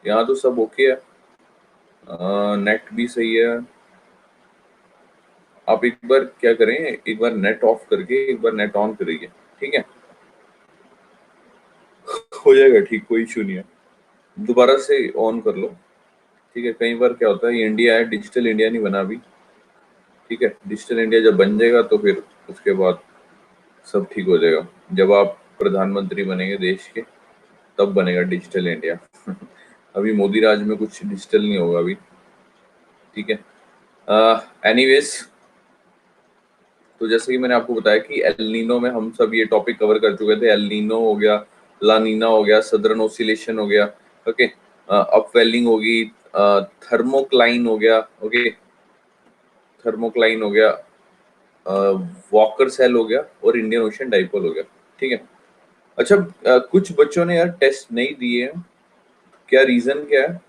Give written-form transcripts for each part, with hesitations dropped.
यहाँ तो सब ओके है, नेट भी सही है। आप एक बार क्या करें, एक बार नेट ऑफ करके एक बार नेट ऑन करिए, ठीक है, हो जाएगा ठीक, कोई इशू नहीं है। दोबारा से ऑन कर लो, ठीक है। कई बार क्या होता है, ये इंडिया है, डिजिटल इंडिया नहीं बना अभी, ठीक है। डिजिटल इंडिया जब बन जाएगा तो फिर उसके बाद सब ठीक हो जाएगा। जब आप प्रधानमंत्री बनेंगे देश के, तब बनेगा डिजिटल इंडिया। अभी मोदी राज में कुछ डिजिटल नहीं होगा अभी, ठीक है। एनीवेज, तो जैसे कि मैंने आपको बताया कि एल नीनो में हम सब ये टॉपिक कवर कर चुके थे। एल नीनो हो गया, ला नीना हो गया, सदर्न ओसिलेशन हो गया, ओके, अपवेलिंग होगी, थर्मोक्लाइन हो गया, ओके, थर्मोक्लाइन हो गया, वॉकर सेल हो गया, और इंडियन ओशन डाइपोल हो गया, ठीक है। अच्छा, कुछ बच्चों ने यार टेस्ट नहीं दिए हैं, क्या रीजन क्या है?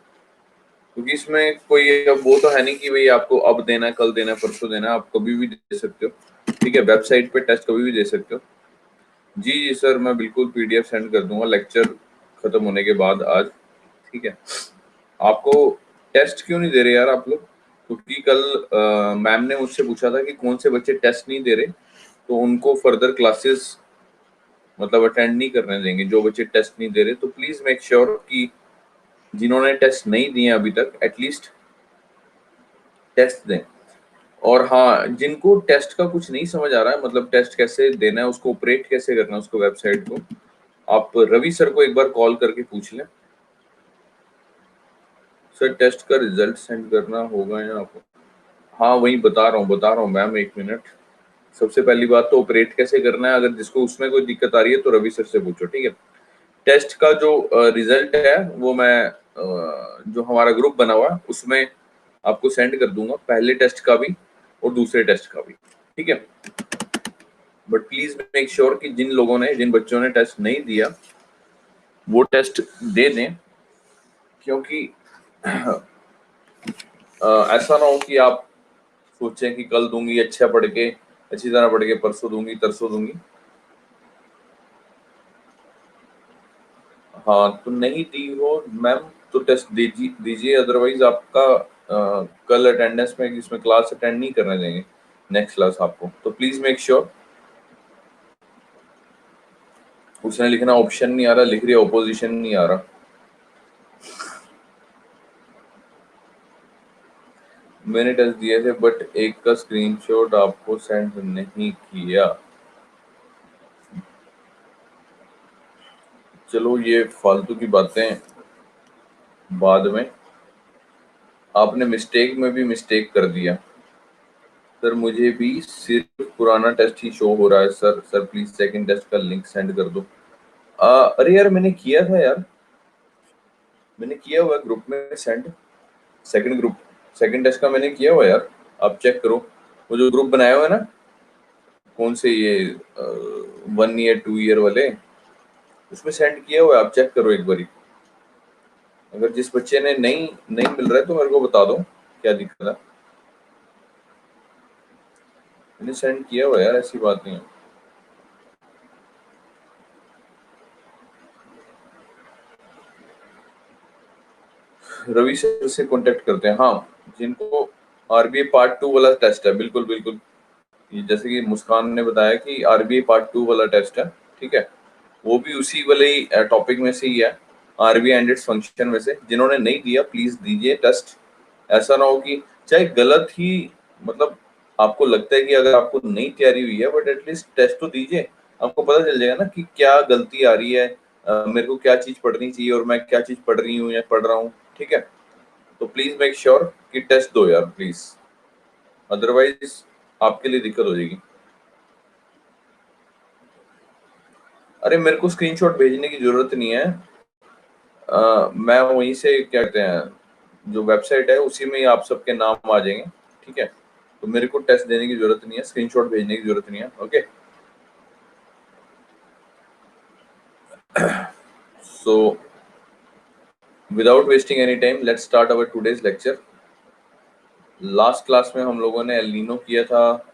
क्योंकि इसमें कोई अब वो तो है नहीं कि भाई आपको अब देना है, कल देना है, परसों देना है, आप कभी भी दे सकते हो, ठीक है। वेबसाइट पे टेस्ट कभी भी दे सकते हो। जी जी सर, मैं बिल्कुल पीडीएफ सेंड कर दूंगा लेक्चर खत्म होने के बाद आज, ठीक है। आपको टेस्ट क्यों नहीं दे रहे यार आप लोग? क्योंकि कल मैम ने मुझसे पूछा था कि कौन से बच्चे टेस्ट नहीं दे रहे, तो उनको फर्दर क्लासेस मतलब अटेंड नहीं करने देंगे। जो बच्चे टेस्ट नहीं दे रहे, तो प्लीज मेक श्योर कि जिन्होंने टेस्ट नहीं दिए अभी तक एटलीस्ट टेस्ट दें। और हाँ, जिनको टेस्ट का कुछ नहीं समझ आ रहा है, मतलब टेस्ट कैसे देना है, उसको ऑपरेट कैसे करना है, उसको वेबसाइट को, आप रवि सर को एक बार कॉल करके पूछ लें। सर टेस्ट का रिजल्ट सेंड करना होगा या आपको? हाँ वही बता रहा हूँ मैम, एक मिनट। सबसे पहली बात तो ऑपरेट कैसे करना है, अगर जिसको उसमें कोई दिक्कत आ रही है तो रवि सर से पूछो, ठीक है। टेस्ट का जो रिजल्ट है वो मैं जो हमारा ग्रुप बना हुआ है उसमें आपको सेंड कर दूंगा, पहले टेस्ट का भी और दूसरे टेस्ट का भी, ठीक है। बट प्लीज मेक श्योर कि जिन बच्चों ने टेस्ट नहीं दिया वो टेस्ट दे दें, क्योंकि ऐसा ना हो कि आप सोचें कि कल दूंगी, अच्छा पढ़ के, अच्छी तरह पढ़ के, परसों दूंगी, तरसों दूंगी। हाँ, तो नहीं दी हो मैम तो टेस्ट दीजिए दीजिए, अदरवाइज आपका कल अटेंडेंस में इसमें क्लास अटेंड नहीं करने देंगे, नेक्स्ट क्लास आपको। तो प्लीज मेक श्योर। उसने लिखना ऑप्शन नहीं आ रहा, लिख रही है ऑपोजिशन नहीं आ रहा। मैंने टेस्ट दिए थे बट एक का स्क्रीनशॉट आपको सेंड नहीं किया। चलो ये फालतू की बातें बाद में, आपने मिस्टेक में भी मिस्टेक कर दिया। सर मुझे भी सिर्फ पुराना टेस्ट ही शो हो रहा है sir. Sir please second test का लिंक सेंड कर दो। अरे यार मैंने किया था यार, मैंने किया हुआ ग्रुप में send. Second group, second test का मैंने किया हुआ यार, आप चेक करो। वो जो ग्रुप बनाया हुआ है ना, कौन से ये 1 ईयर 2 ईयर वाले, उसमें सेंड किया हुआ है, आप चेक करो एक बारी। अगर जिस बच्चे ने नहीं नहीं मिल रहा है तो मेरे को बता दो क्या दिक्कत है। मैंने सेंड किया हुआ है यार, ऐसी बात नहीं है। रवि सर से कांटेक्ट करते हैं, हाँ। जिनको आरबीआई पार्ट 2 वाला टेस्ट है, बिल्कुल बिल्कुल, ये जैसे कि मुस्कान ने बताया कि आरबीआई पार्ट 2 वाला टेस्ट है, ठीक है। वो भी उसी वाले टॉपिक में से ही है, आरबीआई एंड इट्स फंक्शन में से। जिन्होंने नहीं दिया प्लीज दीजिए टेस्ट। ऐसा ना हो कि चाहे गलत ही, मतलब आपको लगता है कि अगर आपको नहीं तैयारी हुई है, बट एटलीस्ट टेस्ट तो दीजिए। आपको पता चल जाएगा ना कि क्या गलती आ रही है, मेरे को क्या चीज पढ़नी चाहिए और मैं क्या चीज पढ़ रही हूँ या पढ़ रहा हूँ, ठीक है। तो प्लीज मेक श्योर कि टेस्ट दो यार प्लीज, अदरवाइज आपके लिए दिक्कत हो जाएगी। अरे मेरे को स्क्रीनशॉट भेजने की जरूरत नहीं है, मैं वहीं से क्या कहते हैं, जो वेबसाइट है उसी में ही आप सबके नाम आ जाएंगे, ठीक है। तो मेरे को टेस्ट देने की जरूरत नहीं है, स्क्रीनशॉट भेजने की जरूरत नहीं है, okay. So without wasting any time let's start our today's lecture. Last class में हम लोगों ने एलिनो किया था।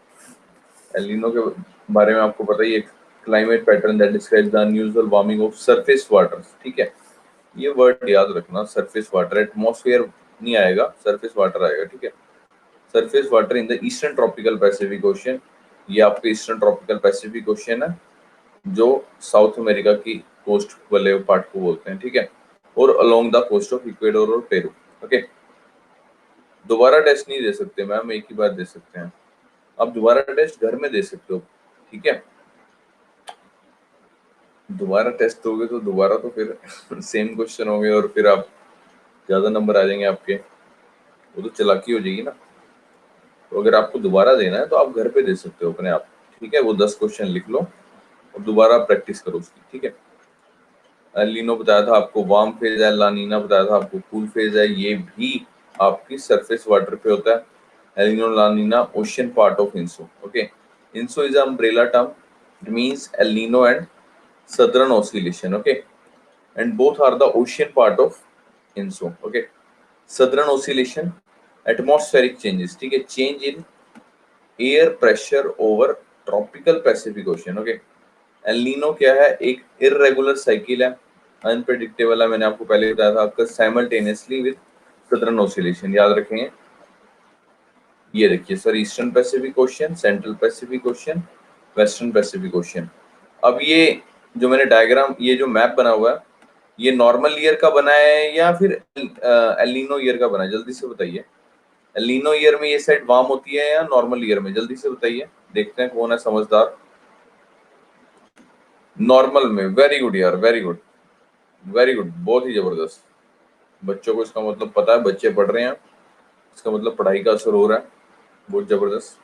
एलिनो के बारे में आपको पता ही है, climate pattern that describes the unusual warming of surface waters, ठीक है। ये वर्ड याद रखना, सरफेस वाटर। एटमॉस्फेयर नहीं आएगा, सरफेस वाटर आएगा, ठीक है। Surface water in the eastern tropical Pacific Ocean, ये आपके ईस्टर्न ट्रॉपिकल पैसिफिक ओशियन है, जो साउथ अमेरिका की कोस्ट वाले पार्ट को बोलते हैं, ठीक है, और along the coast of Ecuador और पेरू। ओके, दोबारा टेस्ट नहीं दे सकते मैम, एक ही बार दे सकते हैं। आप दोबारा टेस्ट घर में दे सकते हो, ठीक है। दोबारा टेस्ट दोगे तो दोबारा तो फिर सेम क्वेश्चन होंगे और फिर आप ज्यादा नंबर आ जाएंगे आपके, वो तो चालाकी हो जाएगी ना। तो अगर आपको दोबारा देना है तो आप घर पे दे सकते हो अपने आप, ठीक है। वो 10 क्वेश्चन लिख लो और दोबारा प्रैक्टिस करो उसकी, ठीक है। एलिनो बताया था आपको, वार्म फेज है। लानीना बताया था आपको, कूल फेज है। ये भी आपकी सरफेस वाटर पे होता है। एलिनो, लानीना, ocean part of इंसो। Okay, इंसो is umbrella term, it means El Nino and southern oscillation. Okay, and both are the ocean part of INSO. Okay, southern oscillation, atmospheric changes, ठीक है, change in air pressure over tropical Pacific Ocean. Okay, El Nino क्या है, एक irregular cycle है, unpredictable है। मैंने आपको पहले बताया था आपका simultaneously with southern oscillation, याद रखेंगे। ये देखिए sir, eastern Pacific ocean, central Pacific ocean, western Pacific ocean. अब ये जो मैंने डायग्राम, ये जो मैप बना हुआ है, ये नॉर्मल ईयर का बना है या फिर एलिनो ईयर का बना है, जल्दी से बताइए। एलिनो ईयर में ये साइड वार्म होती है या नॉर्मल ईयर में, जल्दी से बताइए, देखते हैं कौन है समझदार। नॉर्मल में, वेरी गुड यार, वेरी गुड, वेरी गुड, बहुत ही जबरदस्त। बच्चों को इसका मतलब पता है, बच्चे पढ़ रहे हैं, इसका मतलब पढ़ाई का असर हो रहा है, बहुत जबरदस्त।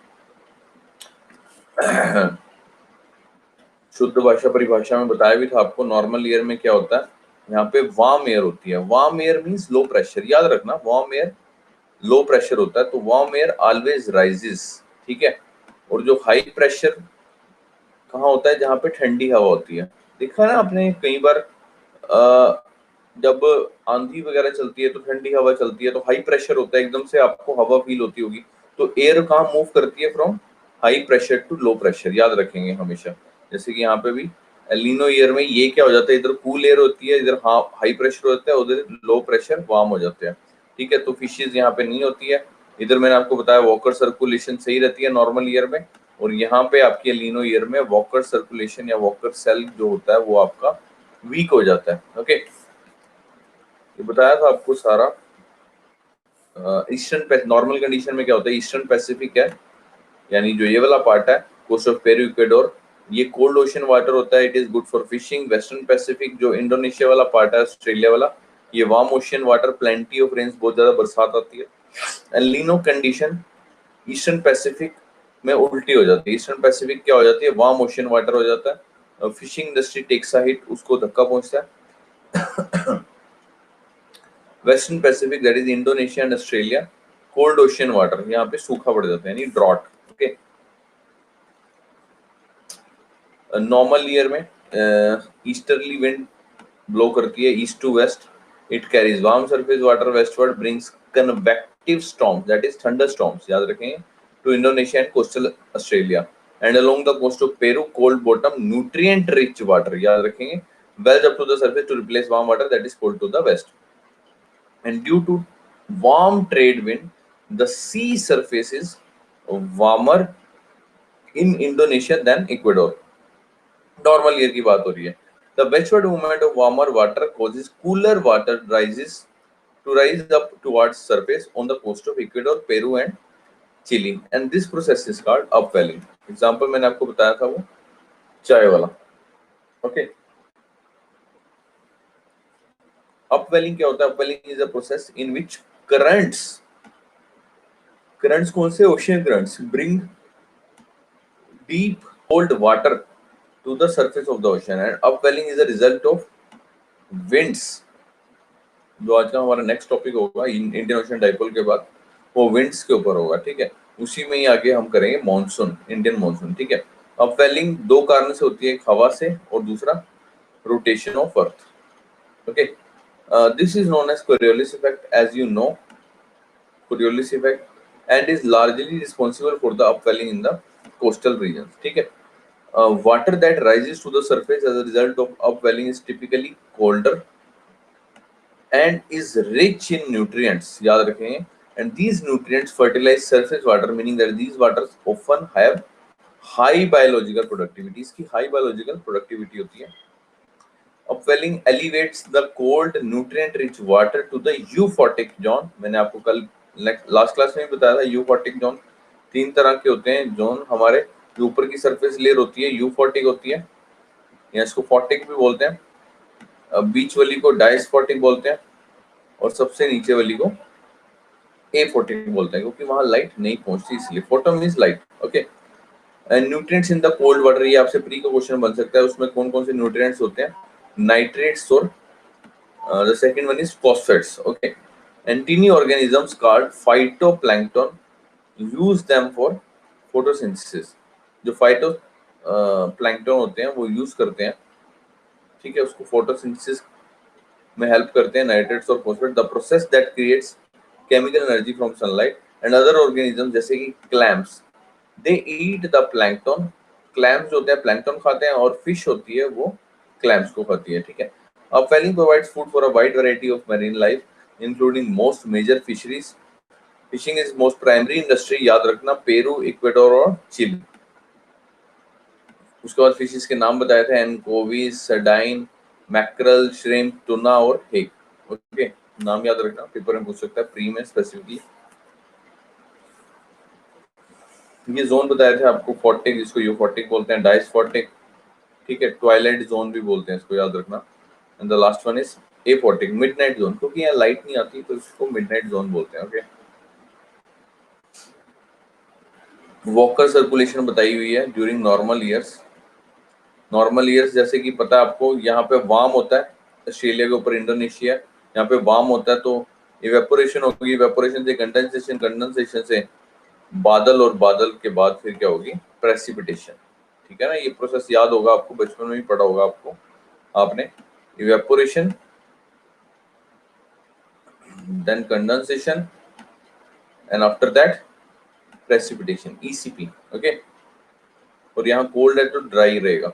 शुद्ध भाषा परिभाषा में बताया भी था आपको, नॉर्मल एयर में क्या होता है, यहाँ पे वार्म एयर होती है। वार्म एयर मींस लो प्रेशर, याद रखना, वार्म एयर लो प्रेशर होता है, तो वार्म एयर ऑलवेज राइजेस, ठीक है। और जो हाई प्रेशर कहाँ होता है, जहाँ पे ठंडी हवा होती है। देखा ना आपने कई बार, जब आंधी वगैरह चलती है तो ठंडी हवा चलती है, तो हाई प्रेशर होता है, एकदम से आपको हवा फील होती होगी। तो एयर कहाँ मूव करती है, from high pressure to low pressure, याद रखेंगे हमेशा। जैसे कि यहाँ पे भी एलिनो ईयर में ये क्या हो जाता है, इधर कूल एयर होती है, इधर हाई प्रेशर होता है, उधर लो प्रेशर वार्म हो जाते हैं, ठीक है। तो फिशेज यहाँ पे नहीं होती है। इधर मैंने आपको बताया वॉकर सर्कुलेशन सही रहती है नॉर्मल ईयर में, और यहाँ पे आपकी एलिनो ईयर में वॉकर सर्कुलेशन या वॉकर सेल जो होता है वो आपका वीक हो जाता है। ओके, ये बताया था आपको सारा। ईस्टर्न नॉर्मल कंडीशन में क्या होता है, ईस्टर्न पैसिफिक है, यानी जो ये वाला पार्ट है, कोस्ट ऑफ पेरू इक्वेडोर, ये कोल्ड ओशन वाटर होता है, it is good for fishing. Western Pacific जो इंडोनेशिया वाला पार्ट है, ऑस्ट्रेलिया वाला, ये warm ocean water, plenty of rains, बहुत ज्यादा बरसात आती है। El Nino condition eastern Pacific में उल्टी हो जाती है। ईस्टर्न पैसिफिक क्या हो जाती है, वार्म ओशन वाटर हो जाता है, fishing industry takes a hit, उसको धक्का पहुंचता है। Western Pacific that is Indonesia and Australia, cold ocean water, यहाँ पे सूखा पड़ जाता है, यानी ड्रॉट। ओके, नॉर्मल ईयर में ईस्टर्ली विंड ब्लो करती है east to west, it carries warm surface water westward, brings convective storms that is thunderstorms, याद रखेंगे, to Indonesia and coastal Australia, and along the coast of Peru cold bottom nutrient rich water, याद रखेंगे, wells up to the surface to replace warm water that is cold to the west. And due to warm trade wind, the sea surface is warmer in Indonesia than Ecuador. Normal year की बात हो रही है। The westward movement of warmer water causes cooler water rises to rise up towards surface on the coast of Ecuador, Peru and Chile, and this process is called upwelling. Example मैंने आपको बताया था वो चाय वाला। Okay, upwelling क्या होता है? Upwelling is a process in which currents कौन से, ocean currents bring deep cold water to the surface of the ocean, and upwelling is a result of winds, जो आज का हमारा नेक्स्ट टॉपिक होगा इंडियन ओशन डाइपोल के बाद, वो विंड्स के ऊपर होगा, ठीक है। उसी में ही आगे हम करेंगे मॉनसून, इंडियन मॉनसून, ठीक है। अपवेलिंग दो कारण से होती है, एक हवा से और दूसरा rotation of Earth. Okay, this is known as Coriolis effect, as you know Coriolis effect, and is largely responsible for the upwelling in the coastal region, ठीक है। Water that rises to the surface as a result of upwelling is typically colder and is rich in nutrients, याद रखेंगे, and these nutrients fertilize surface water, meaning that these waters often have high biological productivity, इसकी high biological productivity होती है. Upwelling elevates the cold nutrient rich water to the euphotic zone. मैंने आपको कल last class में भी बताया था यूफोटिक जोन तीन तरह के होते हैं. जोन हमारे जो ऊपर की सरफेस लेयर होती है यूफोटिक होती है, या इसको फोटिक भी बोलते हैं, बीच वाली को डायस्फोटिक बोलते हैं, और सबसे नीचे वाली को एफोटिक बोलते हैं, क्योंकि वहां लाइट नहीं पहुंचती इसलिए. Photo means light. Okay. And nutrients in the cold water, ये आपसे प्री का क्वेश्चन बन सकता है. उसमें कौन कौन से न्यूट्रिएंट्स होते हैं? नाइट्रेट्स और the second one is phosphates. Okay. And tiny organisms called phytoplankton use them for photosynthesis. जो फाइटो प्लैंकटन होते हैं वो यूज करते हैं, ठीक है, उसको फोटोसिंथेसिस में हेल्प करते हैं, नाइट्रेट्स और phosphate. The process that creates chemical energy from sunlight. And other organism जैसे कि clams, they eat the plankton. Clams जो होते हैं प्लैंकटन खाते हैं, और फिश होती है वो क्लैम्स को खाती है, ठीक है. Upwelling provides food for a wide variety of marine life, including most major fisheries. Fishing is most primary industry, याद रखना, पेरू, इक्वेडोर और चिली. उसके बाद फिशेस के नाम बताए थे, एनकोवी, सर्डाइन, मैक्रल, श्रिम्प, टूना और हेग. ओके, नाम याद रखना, पेपर में पूछ सकता है प्री में स्पेसिफिकली. ये जोन बताए थे आपको, फोटिक जिसको यूफोटिक बोलते हैं, डायस्फोटिक, ठीक है, ट्वाइलाइट जोन भी बोलते हैं, इसको याद रखना. And the last one is aphotic, midnight zone, क्योंकि यहाँ लाइट नहीं आती तो इसको मिडनाइट जोन बोलते हैं. ओके. वॉकर सर्कुलेशन बताई हुई है during normal years. Normal years जैसे कि पता है आपको, यहाँ पे वार्म होता है, ऑस्ट्रेलिया के ऊपर इंडोनेशिया, यहाँ पे वार्म होता है, तो इवेपोरेशन होगी, इवेपोरेशन से कंडेंसेशन, कंडेंसेशन से बादल, और बादल के बाद फिर क्या होगी? प्रेसिपिटेशन. ठीक है ना, ये प्रोसेस याद होगा आपको, बचपन में भी पढ़ा होगा आपको आपने. Evaporation, then condensation, and after that precipitation, ECP. okay. और यहाँ कोल्ड है तो ड्राई रहेगा,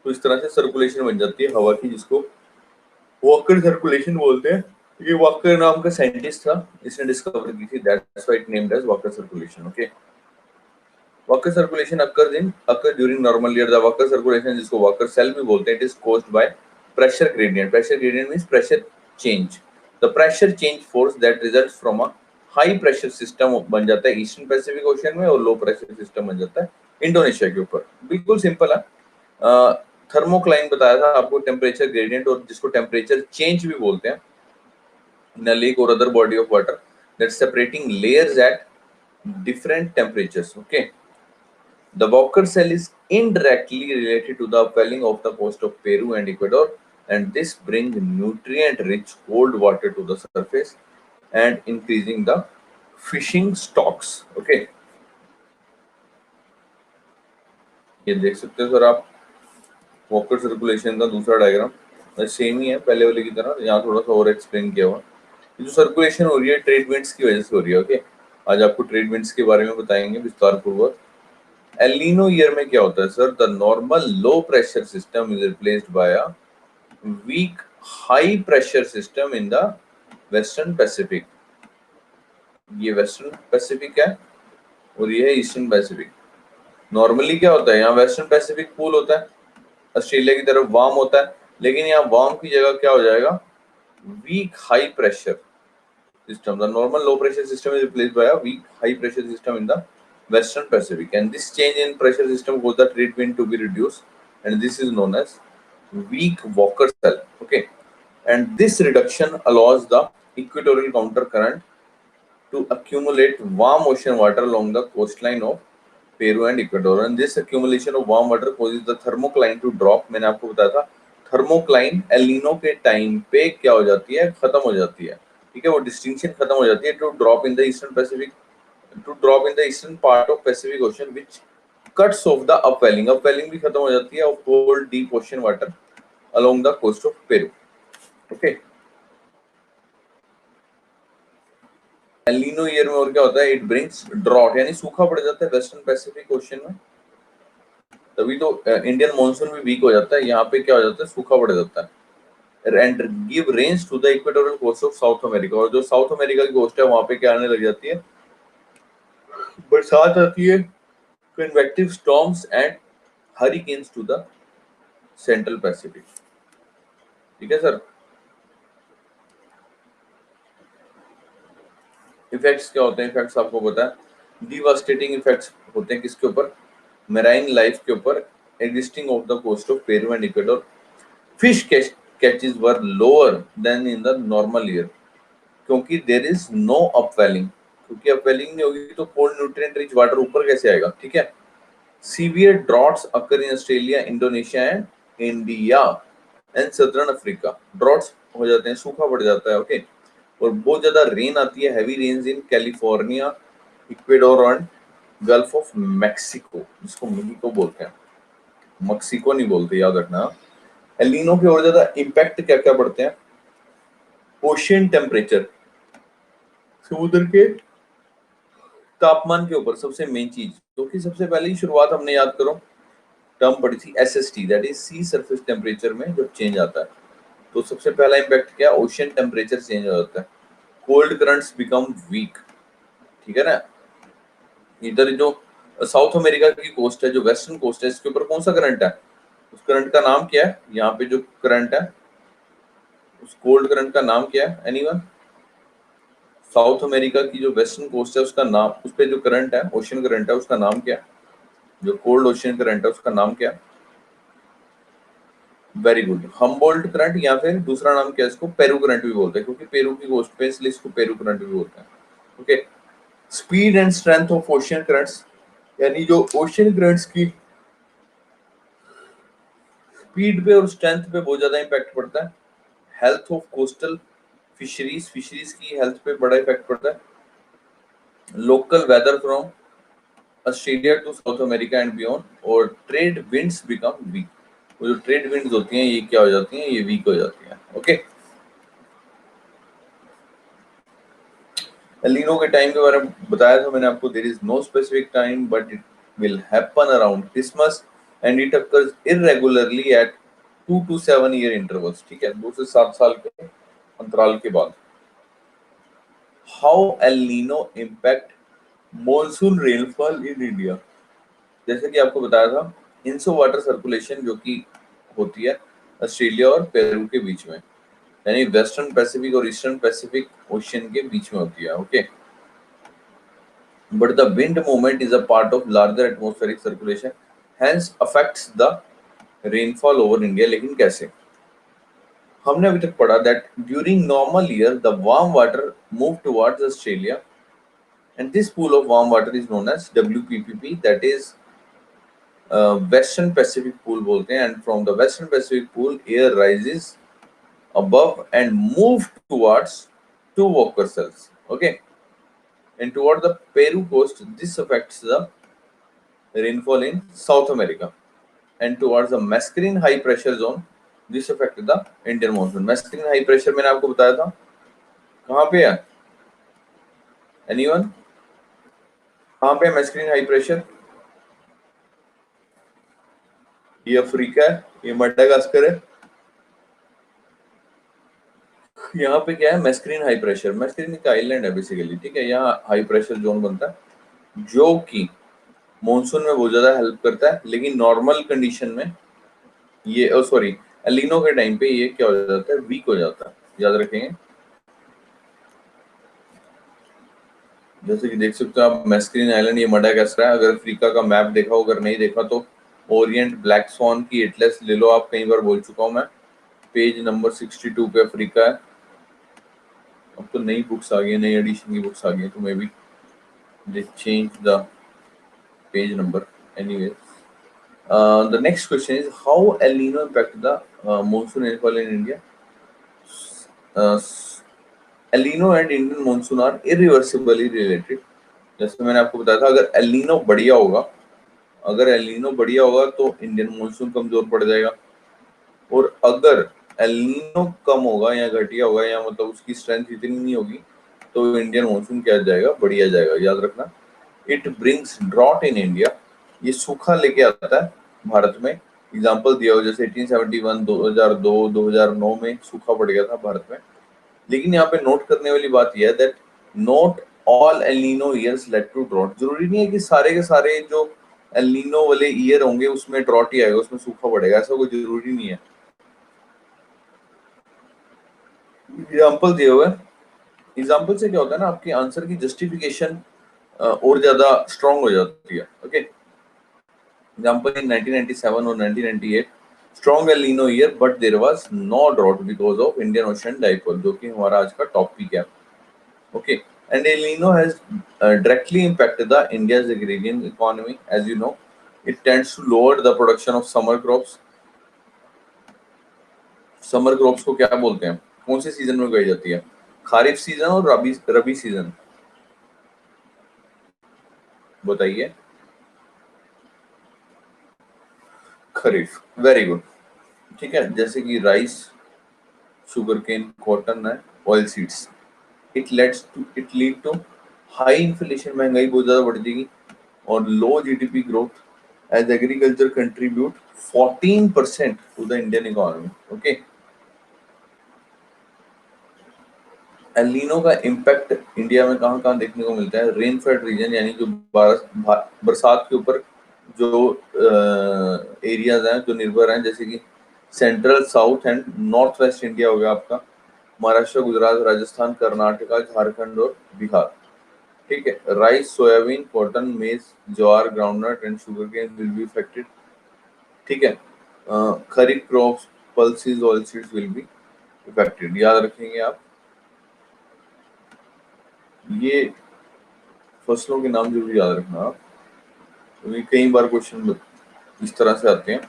तो इस तरह से सर्कुलेशन बन जाती है हवा की, जिसको वॉकर सर्कुलेशन बोलते हैं. ये वॉकर नाम का साइंटिस्ट था, इसने डिस्कवर की थी, that's why it named as Walker circulation. Okay. Walker circulation occur during normal year. The Walker circulation, जिसको वॉकर सेल भी बोलते हैं, it is caused by pressure gradient. Pressure gradient means pressure change. The pressure change force that results from a high pressure system बन जाता है eastern Pacific ocean में, और लो pressure system बन जाता है इंडोनेशिया के ऊपर. बिल्कुल सिंपल है. थर्मोक्लाइन बताया था आपको, टेम्परेचर ग्रेडियंट, और जिसको टेम्परेचर चेंज भी बोलते हैं, in a lake or other body of water, that's separating layers at different temperatures. Okay. The Walker cell is indirectly related to the upwelling of the coast of Peru and Ecuador, and this brings nutrient-rich cold water to the surface and increasing the fishing stocks. Okay. ये देख सकते हो sir आप, walker circulation का दूसरा diagram same ही है पहले वाले की तरह, यहाँ थोड़ा सा और एक्सप्लेन किया हुआ. जो सर्कुलेशन हो रही है ट्रेड विंड्स की वजह से हो रही है. ओके. आज आपको ट्रेड विंड्स के बारे में बताएंगे विस्तार पूर्वक. एल नीनो ईयर में क्या होता है sir? The normal low pressure system is replaced by a weak high pressure system in the western Pacific. ये वेस्टर्न पैसिफिक है और ये है ईस्टर्न पैसिफिक. नॉर्मली क्या होता है, यहाँ वेस्टर्न पैसिफिक कूल होता है, ऑस्ट्रेलिया की तरफ वार्म होता है, लेकिन यहाँ वार्म की जगह क्या हो जाएगा? Weak high pressure system. The normal low pressure system is replaced by a weak high pressure system in the Western Pacific, and this change in pressure system caused the trade wind to be reduced, and this is known as weak Walker cell. Okay, and this reduction allows the equatorial counter current to accumulate warm ocean water along the coastline of Peru and Ecuador, and this accumulation of warm water causes the thermocline to drop. मैंने आपको बताया था thermocline L Nino के time पे क्या हो जाती है? खत्म हो जाती है. ठीक है, वो डिस्टिंक्शन खत्म हो जाती है. To drop in the eastern Pacific, to drop in the eastern part of Pacific ocean which cuts off the upwelling. Upwelling भी खत्म हो जाती है of cold deep ocean water along the coast of Peru. Okay. El Nino year में और क्या होता है? इट ब्रिंग्स ड्रॉट, यानी सूखा पड़ जाता है वेस्टर्न पैसिफिक ओशन में. तभी तो इंडियन मॉनसून भी वीक हो जाता है. यहाँ पे क्या हो जाता है? सूखा पड़ जाता है. And give range to the equatorial coast of South America, और जो साउथ अमेरिका की कोस्ट है वहां पे क्या आने लग जाती है, बरसात आती है, convective storms and hurricanes to the central Pacific. ठीक है सर। इफेक्ट्स क्या होते हैं, इफेक्ट्स आपको पता है, डिवास्टेटिंग इफेक्ट्स होते हैं किसके ऊपर, मैराइन लाइफ के ऊपर, existing off the coast of Peru and Ecuador, fish catches were lower than in the normal year, क्योंकि देयर इज नो अपवेलिंग, क्योंकि अपवेलिंग नहीं होगी तो कोल्ड न्यूट्रिएंट रिच वाटर ऊपर कैसे आएगा। ठीक है। Severe droughts occur in Australia, Indonesia and India and southern Africa, droughts हो जाते हैं, सूखा पड़ जाता है। ओके। और बहुत ज्यादा रेन आती है, heavy rains in California, Ecuador and Gulf of Mexico, जिसको मेक्सिको बोलते हैं, मक्सिको नहीं बोलते, याद रखना। एलिनो के और ज्यादा इंपैक्ट क्या क्या पड़ते हैं, ओशियन टेम्परेचर, समुद्र के तापमान के ऊपर सबसे मेन चीज, क्योंकि सबसे पहले ही शुरुआत हमने याद करो टर्म पढ़ी थी SST, that is sea surface temperature में जब चेंज आता है, तो सबसे पहला इंपैक्ट क्या, ओशियन टेम्परेचर चेंज हो जाता है, कोल्ड करंट्स बिकम वीक। ठीक है ना। इधर जो साउथ अमेरिका की कोस्ट है, जो वेस्टर्न कोस्ट है, इसके ऊपर कौन सा करंट है, उस करंट का नाम क्या है, यहाँ पे जो करंट है उस कोल्ड करंट का नाम क्या है, एनीवन। साउथ अमेरिका की जो वेस्टर्न कोस्ट है उसका नाम, उस पे जो करंट है, ओशियन करंट है, उसका नाम क्या है, जो कोल्ड ओशियन करंट है उसका नाम क्या है। वेरी गुड, हम्बोल्ट करंट, या फिर दूसरा नाम क्या है इसको, पेरू करंट भी बोलते हैं, क्योंकि पेरू की कोस्ट पे, इसलिए इसको पेरू करंट भी बोलते हैं। Okay. Speed and strength of ocean currents, यानी जो ओशियन करंट्स की स्पीड पे और स्ट्रेंथ पे बहुत ज्यादा इंपैक्ट पड़ता है। Health of coastal fisheries, fisheries की हेल्थ पे बड़ा इफेक्ट पड़ता है। Local weather from Australia to South America and beyond, और ट्रेड विंड्स बिकम वीक, वो जो ट्रेड विंड्स होती हैं ये क्या हो जाती हैं, ये वीक हो जाती हैं। ओके। एलिनो के टाइम के बारे में बताया था मैंने आपको, there is no specific time but it will happen around Christmas and it occurs irregularly at 2 to 7 year intervals. ठीक है, 2 से 7 साल के अंतराल के बाद। How El Nino impact monsoon rainfall in India, जैसे कि आपको बताया था, इंसो वाटर सर्कुलेशन जो कि होती है ऑस्ट्रेलिया और पेरू के बीच में, यानी वेस्टर्न पैसिफिक और ईस्टर्न पैसिफिक ओशियन के बीच में होती है। Okay. But the wind movement is a part of larger atmospheric circulation, hence affects the rainfall over India. लेकिन कैसे, हमने अभी तक पढ़ा that during normal year the warm water move towards Australia and this pool of warm water is known as WPPP, that is Western Pacific Pool बोलते हैं, and from the Western Pacific Pool air rises above and move towards two Walker cells. Okay. And toward the Peru coast, this affects the rainfall in South America. And towards the Mascarene high pressure zone, this affects the Indian monsoon. Mascarene high pressure मैंने आपको बताया था कहाँ पे है, anyone? कहाँ पे है मैस्करीन हाई प्रेशर, ये अफ्रीका है, ये मडागास्कर है, यहाँ पे क्या है, मैस्करीन हाई प्रेशर, मैस्करीन एक आइलैंड है बेसिकली। ठीक है, यहाँ हाई प्रेशर जोन बनता है जो कि मॉनसून में बहुत ज्यादा हेल्प करता है, लेकिन नॉर्मल कंडीशन में ये सॉरी एलिनो के टाइम पे ये क्या हो जाता है, वीक हो जाता है, याद रखेंगे। जैसे कि देख सकते हो आप मैस्करीन आइलैंड, ये मडागास्कर है। अगर अफ्रीका का मैप देखा हो, अगर नहीं देखा तो ओरिएंट ब्लैक स्वॉन की एटलस ले लो आप, कई बार बोल चुका हूँ मैं, पेज नंबर 62 पे अफ्रीका है। अब तो नई बुक्स आ गई, नई एडिशन की बुक्स आ गई, तो may be they change the page number. Anyway, the next question is how El Nino impact the monsoon rainfall in India. uh, El Nino and Indian monsoon are irreversibly related. जैसे मैंने आपको बताया था, अगर El Nino बढ़िया होगा, अगर El Nino बढ़िया होगा तो इंडियन मॉनसून कमजोर पड़ जाएगा, और अगर एल नीनो कम होगा या घटिया होगा, या मतलब उसकी स्ट्रेंथ इतनी नहीं होगी, तो इंडियन मॉनसून क्या जाएगा, बढ़िया जाएगा, याद रखना। It brings drought in India, ये सूखा लेके आता है भारत में, एग्जाम्पल दिया हो, जैसे 1871, 2002, 2009 में सूखा पड़ गया था भारत में। लेकिन यहाँ पे नोट करने वाली बात यह है that not all El Nino years led to drought. जरूरी नहीं है कि सारे के सारे जो एल नीनो वाले ईयर होंगे उसमें ड्रॉट ही आएगा, उसमें सूखा पड़ेगा, ऐसा कोई जरूरी नहीं है। एग्जाम्पल दिए हुए, एग्जाम्पल से क्या होता है ना, आपके आंसर की जस्टिफिकेशन और ज्यादा स्ट्रांग हो जाती है। ओके, एग्जाम्पल इन 1997 और 1998 strong El Nino year but there was no drought because of Indian ocean dipole, जो कि हमारा आज का टॉपिक है। Okay, and El Nino has directly impacted the India's agrarian economy. As you know, it tends to lower the production of summer crops. Summer crops को क्या बोलते हैं, कौन से सीजन में उगाई जाती है? खारिफ सीजन और रबी रबी सीजन, बताइए। Kharif, very good. ठीक है, जैसे कि राइस, शुगर केन, कॉटन है, oil seeds. It lead to high inflation, महंगाई बहुत ज्यादा बढ़ जाएगी, और low GDP growth, as agriculture contribute 14% to the Indian economy. Okay, El Nino का इम्पैक्ट इंडिया में कहाँ कहाँ देखने को मिलता है? रेन फेड रीजन, यानी जो बरसात के ऊपर जो एरियाज हैं जो निर्भर हैं, जैसे कि central, south and north west India हो गया आपका, महाराष्ट्र, गुजरात, राजस्थान, कर्नाटका, झारखंड और बिहार। ठीक है, rice, soybean, cotton, maize, jowar, groundnut and sugar cane will be affected. ठीक है, kharif crops, pulses, oil seeds will be affected. याद रखेंगे आप ये फसलों के नाम जरूर याद रखना आप, क्योंकि कई बार क्वेश्चन इस तरह से आते हैं,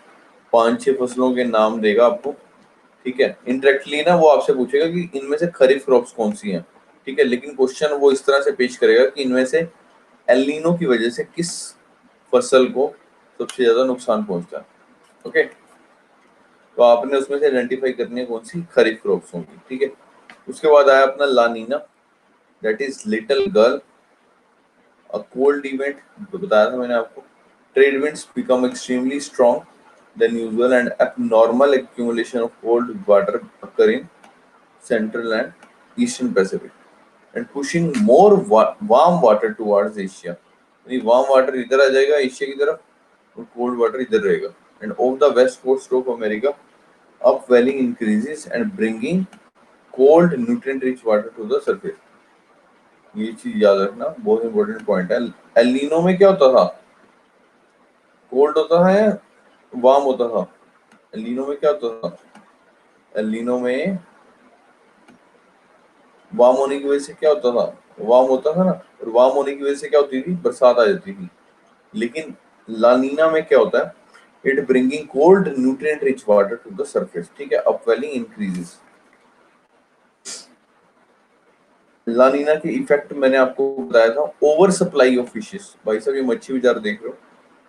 5-6 फसलों के नाम देगा आपको। ठीक है, इंडायरेक्टली ना वो आपसे पूछेगा कि इनमें से खरीफ क्रॉप्स कौन सी हैं। ठीक है, लेकिन क्वेश्चन वो इस तरह से पेश करेगा कि इनमें से एल नीनो की वजह से किस फसल को सबसे ज्यादा नुकसान पहुंचता है। ओके, तो आपने उसमें से आइडेंटिफाई करनी है कौन सी खरीफ क्रॉप्स होंगी। ठीक है, उसके बाद आया अपना लानीना, that is little girl, a cold event, तो बताया था मैंने आपको। Trade winds become extremely strong than usual and abnormal accumulation of cold water occur in central and eastern Pacific and pushing more warm water towards Asia. यानी warm water इधर आ जाएगा Asia की तरफ, और कोल्ड वाटर इधर रहेगा। And off the west coast of America upwelling increases and bringing cold nutrient rich water to the surface। ये चीज याद रखना, बहुत इंपॉर्टेंट पॉइंट है। एल नीनो में क्या होता था? कोल्ड होता है, वार्म होता था। एल नीनो में क्या होता था? एल नीनो में वार्म होने की वजह से क्या होता था? वार्म होता था ना, और वार्म होने की वजह से क्या होती थी? बरसात आ जाती थी। लेकिन लानीना में क्या होता है? It bringing cold nutrient rich water to the surface. ठीक है, अपवेलिंग इंक्रीजेस। लानीना के इफेक्ट मैंने आपको बताया था, ओवर सप्लाई ऑफ फिशेस। भाई साहब ये मच्छी बाजार देख रहे हो,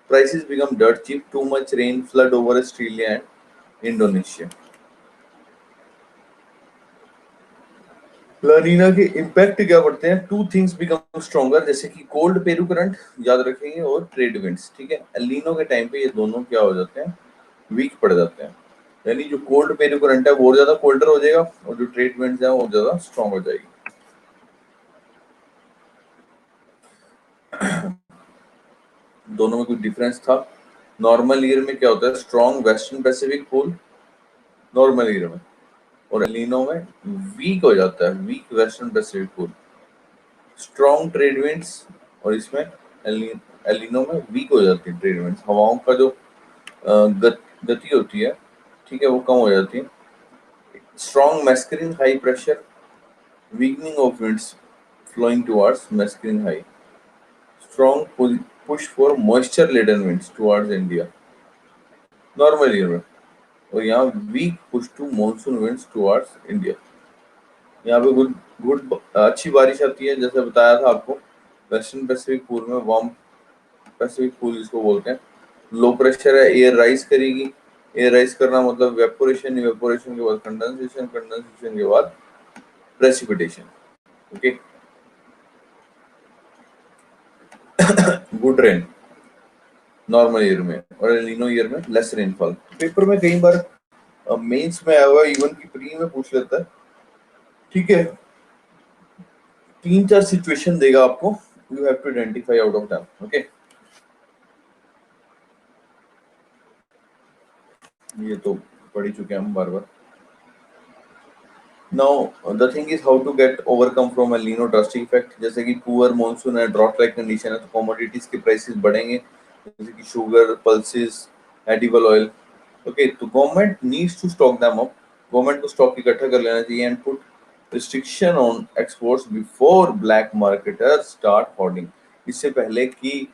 prices become dirt cheap, too much rain, flood over Australia and Indonesia. La Nina के इम्पैक्ट क्या पड़ते हैं? टू थिंग्स बिकम स्ट्रॉन्गर, जैसे कि कोल्ड पेरू करंट, याद रखेंगे, और ट्रेड विंड्स। ठीक है, एल नीनो के टाइम पे ये दोनों क्या हो जाते हैं? वीक पड़ जाते हैं। यानी जो कोल्ड पेरू करंट है वो और ज्यादा कोल्डर हो जाएगा, और जो ट्रेड विंड्स है वो ज्यादा स्ट्रॉन्ग हो जाएगी। दोनों में कुछ डिफरेंस था। नॉर्मल ईयर में क्या होता है? Strong western Pacific pool normal year में, और एल नीनो में वीक हो जाता है, weak western Pacific pool, strong trade winds, और इसमें एल नीनो में वीक हो जाती है ट्रेड विंड्स। हवाओं का जो गति होती है, ठीक है, वो कम हो जाती है। Strong Mascarene high pressure, weakening of winds flowing towards masculine high, strong push for moisture laden winds towards India normal year में, और यहाँ weak push to monsoon winds towards India. यहाँ पे गुड गुड अच्छी बारिश आती है, जैसे बताया था आपको। वेस्टर्न पैसिफिक पूल में, वार्म पैसिफिक पूल जिसको बोलते हैं, लो प्रेशर है, एयर राइज करेगी। एयर राइज करना मतलब वेपोरेशन, वेपोरेशन के बाद कंडेंसेशन, कंडेंसेशन के बाद precipitation. Okay, good rain, normal year में, और एल नीनो ईयर में लेस रेनफॉल। पेपर में कई बार मेंस में आया हुआ, इवन की प्री में पूछ लेता है। ठीक है, 3-4 सिचुएशन देगा आपको, you have to identify out of them. Okay, ये तो पढ़ ही चुके हैं हम बार बार। Now, the thing is how to get overcome from El Nino drastic effect। जैसे कि पुअर मॉनसून है, ड्रॉट लाइक कंडीशन है, तो कमोडिटीज के प्राइसेस बढ़ेंगे, जैसे कि sugar, pulses, edible oil. Okay, तो government needs to stock them up. Government को स्टॉक इकट्ठा कर लेना चाहिए and put restriction on exports before black marketers start hoarding. इससे पहले कि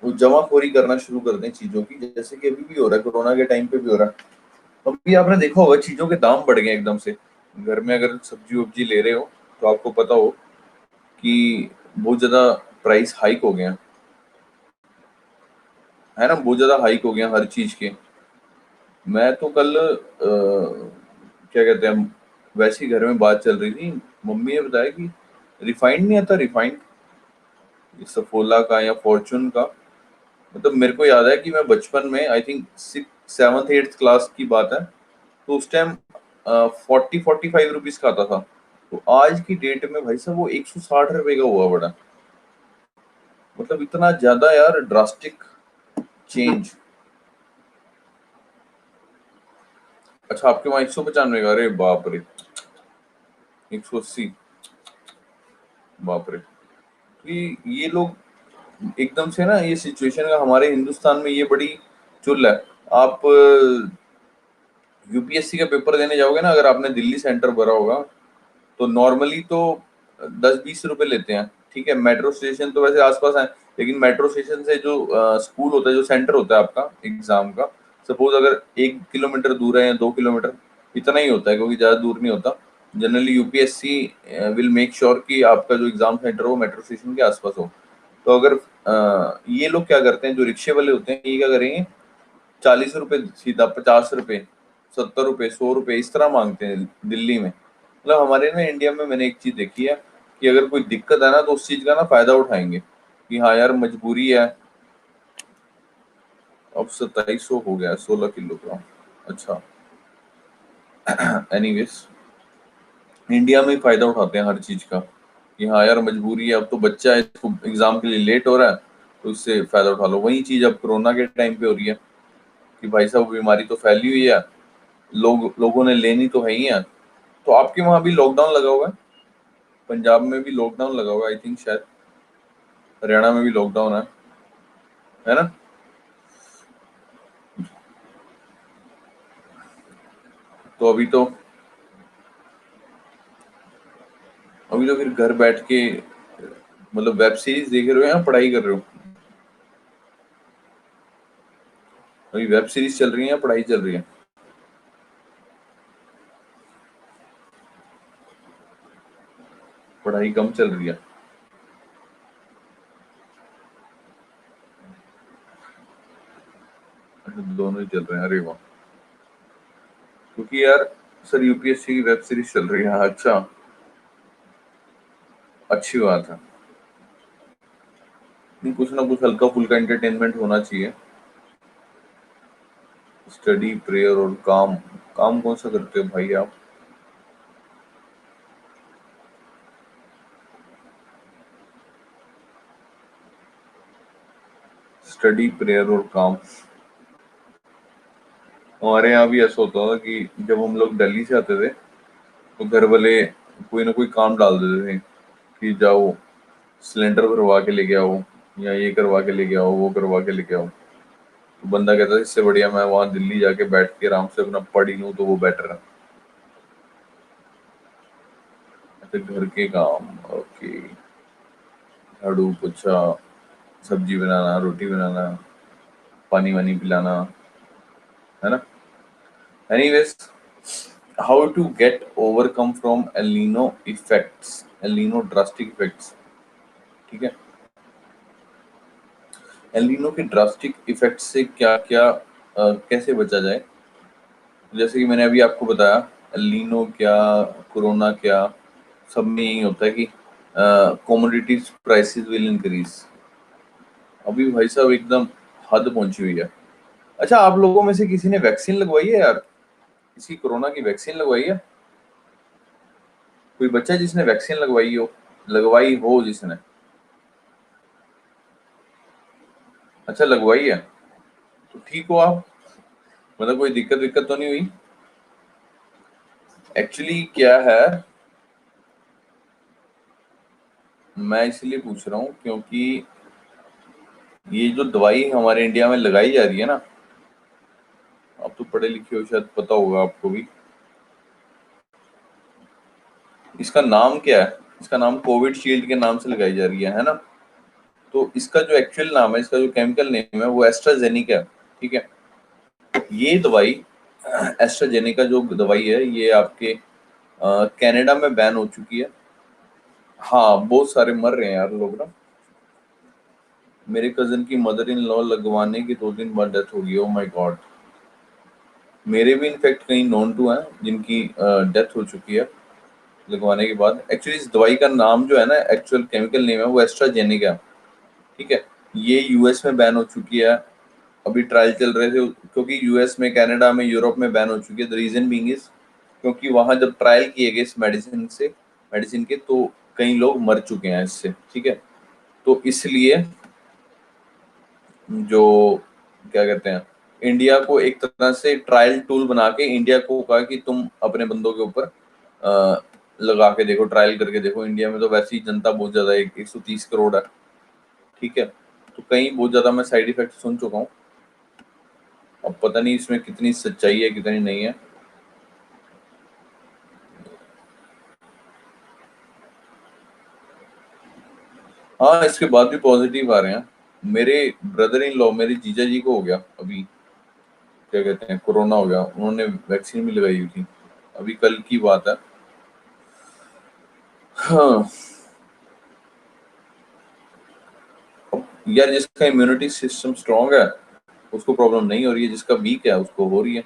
वो जमाखोरी करना शुरू कर दें चीजों की, जैसे कि अभी भी हो रहा है, कोरोना के टाइम पे भी हो रहा है। अभी आपने देखा होगा चीजों के दाम बढ़ गए एकदम से। घर में अगर सब्जी वब्जी ले रहे हो तो आपको पता हो कि बहुत ज्यादा प्राइस हाइक हो गया है ना, बहुत ज्यादा हाइक हो गया हर चीज के। मैं तो कल क्या कहते हैं, वैसे ही घर में बात चल रही थी, मम्मी ने बताया कि रिफाइंड नहीं आता, रिफाइंड सफोला का या फॉर्चून का। मतलब मेरे को याद है कि मैं बचपन में, I think 6th 7th 8th class की बात है, तो उस टाइम 40-45 रुपीज का आता था। तो आज की डेट में भाई साहब वो 160 रुपए का हुआ बड़ा। मतलब इतना ज्यादा यार, ड्रास्टिक चेंज। अच्छा, आपके वहां 195 का? अरे बाप रे, 180, बाप रे। तो ये लोग एकदम से ना, ये सिचुएशन का हमारे हिंदुस्तान में ये बड़ी चुल है। आप यूपीएससी का पेपर देने जाओगे ना, अगर आपने दिल्ली सेंटर भरा होगा, तो नॉर्मली तो 10-20 रुपए लेते हैं। ठीक है, मेट्रो स्टेशन तो वैसे आसपास है, लेकिन मेट्रो स्टेशन से जो स्कूल होता है, जो सेंटर होता है आपका एग्जाम का, सपोज अगर 1 किलोमीटर दूर है या 2 किलोमीटर, इतना ही होता है, क्योंकि ज्यादा दूर नहीं होता। Generally UPSC will make sure कि आपका जो एग्जाम सेंटर हो मेट्रो स्टेशन के आसपास हो। तो अगर ये लोग क्या करते हैं, जो रिक्शे वाले होते हैं, ये क्या करेंगे, 40 रुपए सीधा, 50 रुपए, 70 रुपए, 100 रुपए इस तरह मांगते हैं दिल्ली में। मतलब हमारे ना इंडिया में मैंने एक चीज देखी है कि अगर कोई दिक्कत है ना, तो उस चीज का ना फायदा उठाएंगे कि हाँ यार मजबूरी है। अब 2700 हो गया, 16 किलोग्राम। अच्छा, एनीवेज, इंडिया में ही फायदा उठाते हैं हर चीज का कि हाँ यार मजबूरी है, अब तो बच्चा है, इसको एग्जाम के लिए लेट हो रहा है, तो इससे फायदा उठा लो। वही चीज अब कोरोना के टाइम पे हो रही है कि भाई साहब बीमारी तो फैली हुई है, लोगों ने लेनी तो है ही है। तो आपके वहां भी लॉकडाउन लगा हुआ है? पंजाब में भी लॉकडाउन लगा हुआ है, आई थिंक, शायद हरियाणा में भी लॉकडाउन है ना? तो अभी तो फिर घर बैठ के मतलब वेब सीरीज देख रहे हो या पढ़ाई कर रहे हो? अभी वेब सीरीज चल रही है या पढ़ाई चल रही है? पढ़ाई कम चल रही है? अच्छा, दोनों ही चल रहे हैं, अरे वाह। क्योंकि यार सर यूपीएससी की वेब सीरीज चल रही है, अच्छा, अच्छी बात है। नहीं, कुछ ना कुछ हल्का फुल्का एंटरटेनमेंट होना चाहिए। स्टडी, प्रेयर और काम। काम कौन सा करते हो भाई आप? स्टडी, प्रेयर और काम। हमारे यहाँ भी ऐसा होता था कि जब हम लोग दिल्ली से आते थे, तो घर वाले कोई ना कोई काम डाल देते थे कि जाओ सिलेंडर भरवा के लेके आओ, या ये करवा के लेके आओ, वो करवा के लेके आओ। तो बंदा कहता है इससे बढ़िया मैं वहां दिल्ली जाके बैठ के आराम से अपना पढ़ ही लूं, तो वो बेटर है। ऐसे घर के काम, ओके, झाड़ू पोछा, सब्जी बनाना, रोटी बनाना, पानी वानी पिलाना, है ना? Anyways, how to get overcome from El Nino effects, El Nino drastic effects. ठीक है, एल नीनो के ड्रास्टिक इफेक्ट से क्या क्या, कैसे बचा जाए। जैसे कि मैंने अभी आपको बताया, एल नीनो क्या, कोरोना क्या, सब में यही होता है कि कमोडिटीज प्राइसेस विल इंक्रीज। अभी भाई साहब एकदम हद पहुंची हुई है। अच्छा, आप लोगों में से किसी ने वैक्सीन लगवाई है यार? किसी कोरोना की वैक्सीन लगवाई है? कोई बच्चा जिसने वैक्सीन लगवाई हो जिसने? अच्छा, लगवाई है। तो ठीक हो आप? मतलब कोई दिक्कत विक्कत तो नहीं हुई? एक्चुअली क्या है, मैं इसलिए पूछ रहा हूँ क्योंकि ये जो दवाई हमारे इंडिया में लगाई जा रही है ना, आप तो पढ़े लिखे हो, शायद पता होगा आपको भी। इसका नाम क्या है? इसका नाम कोविड शील्ड के नाम से लगाई जा रही है ना? तो इसका जो एक्चुअल नाम है, इसका जो केमिकल नेम है, वो एस्ट्राजेनिका है। ठीक है। ये दवाई एस्ट्राजेनेका जो दवाई है, ये आपके कनाडा में बैन हो चुकी है। हाँ, बहुत सारे मर रहे हैं यार लोग ना। मेरे कजन की मदर इन लॉ लगवाने के 2 दिन बाद डेथ हो गई। Oh my God. मेरे भी इनफैक्ट कई नोन टू हैं जिनकी डेथ हो चुकी है लगवाने के बाद। एक्चुअली इस दवाई का नाम जो है ना, एक्चुअल केमिकल नेम है, वो एस्ट्राजेनेका है। ठीक है। ये यूएस में बैन हो चुकी है। अभी ट्रायल चल रहे थे, क्योंकि यूएस में, कनाडा में, यूरोप में बैन हो चुकी है। द रीजन बीइंग इज, क्योंकि वहां जब ट्रायल किए गए इस मेडिसिन के, तो कई लोग मर चुके हैं इससे। ठीक है। तो इसलिए जो क्या कहते हैं, इंडिया को एक तरह से ट्रायल टूल बना के इंडिया को कहा कि तुम अपने बंदों के ऊपर लगा के देखो, ट्रायल करके देखो। इंडिया में तो वैसे ही जनता बहुत ज्यादा है, 130 करोड़ है। ठीक है। तो कहीं बहुत ज्यादा मैं साइड इफेक्ट सुन चुका हूँ। अब पता नहीं इसमें कितनी सच्चाई है कितनी नहीं है। हाँ, इसके बाद भी पॉजिटिव आ रहे हैं। मेरे ब्रदर इन लॉ, मेरे जीजा जी को हो गया अभी, क्या कहते हैं, कोरोना हो गया। उन्होंने वैक्सीन भी लगाई हुई थी। अभी कल की बात है। हाँ। यार, जिसका इम्यूनिटी सिस्टम स्ट्रांग है उसको प्रॉब्लम नहीं हो रही है, जिसका वीक है उसको हो रही है।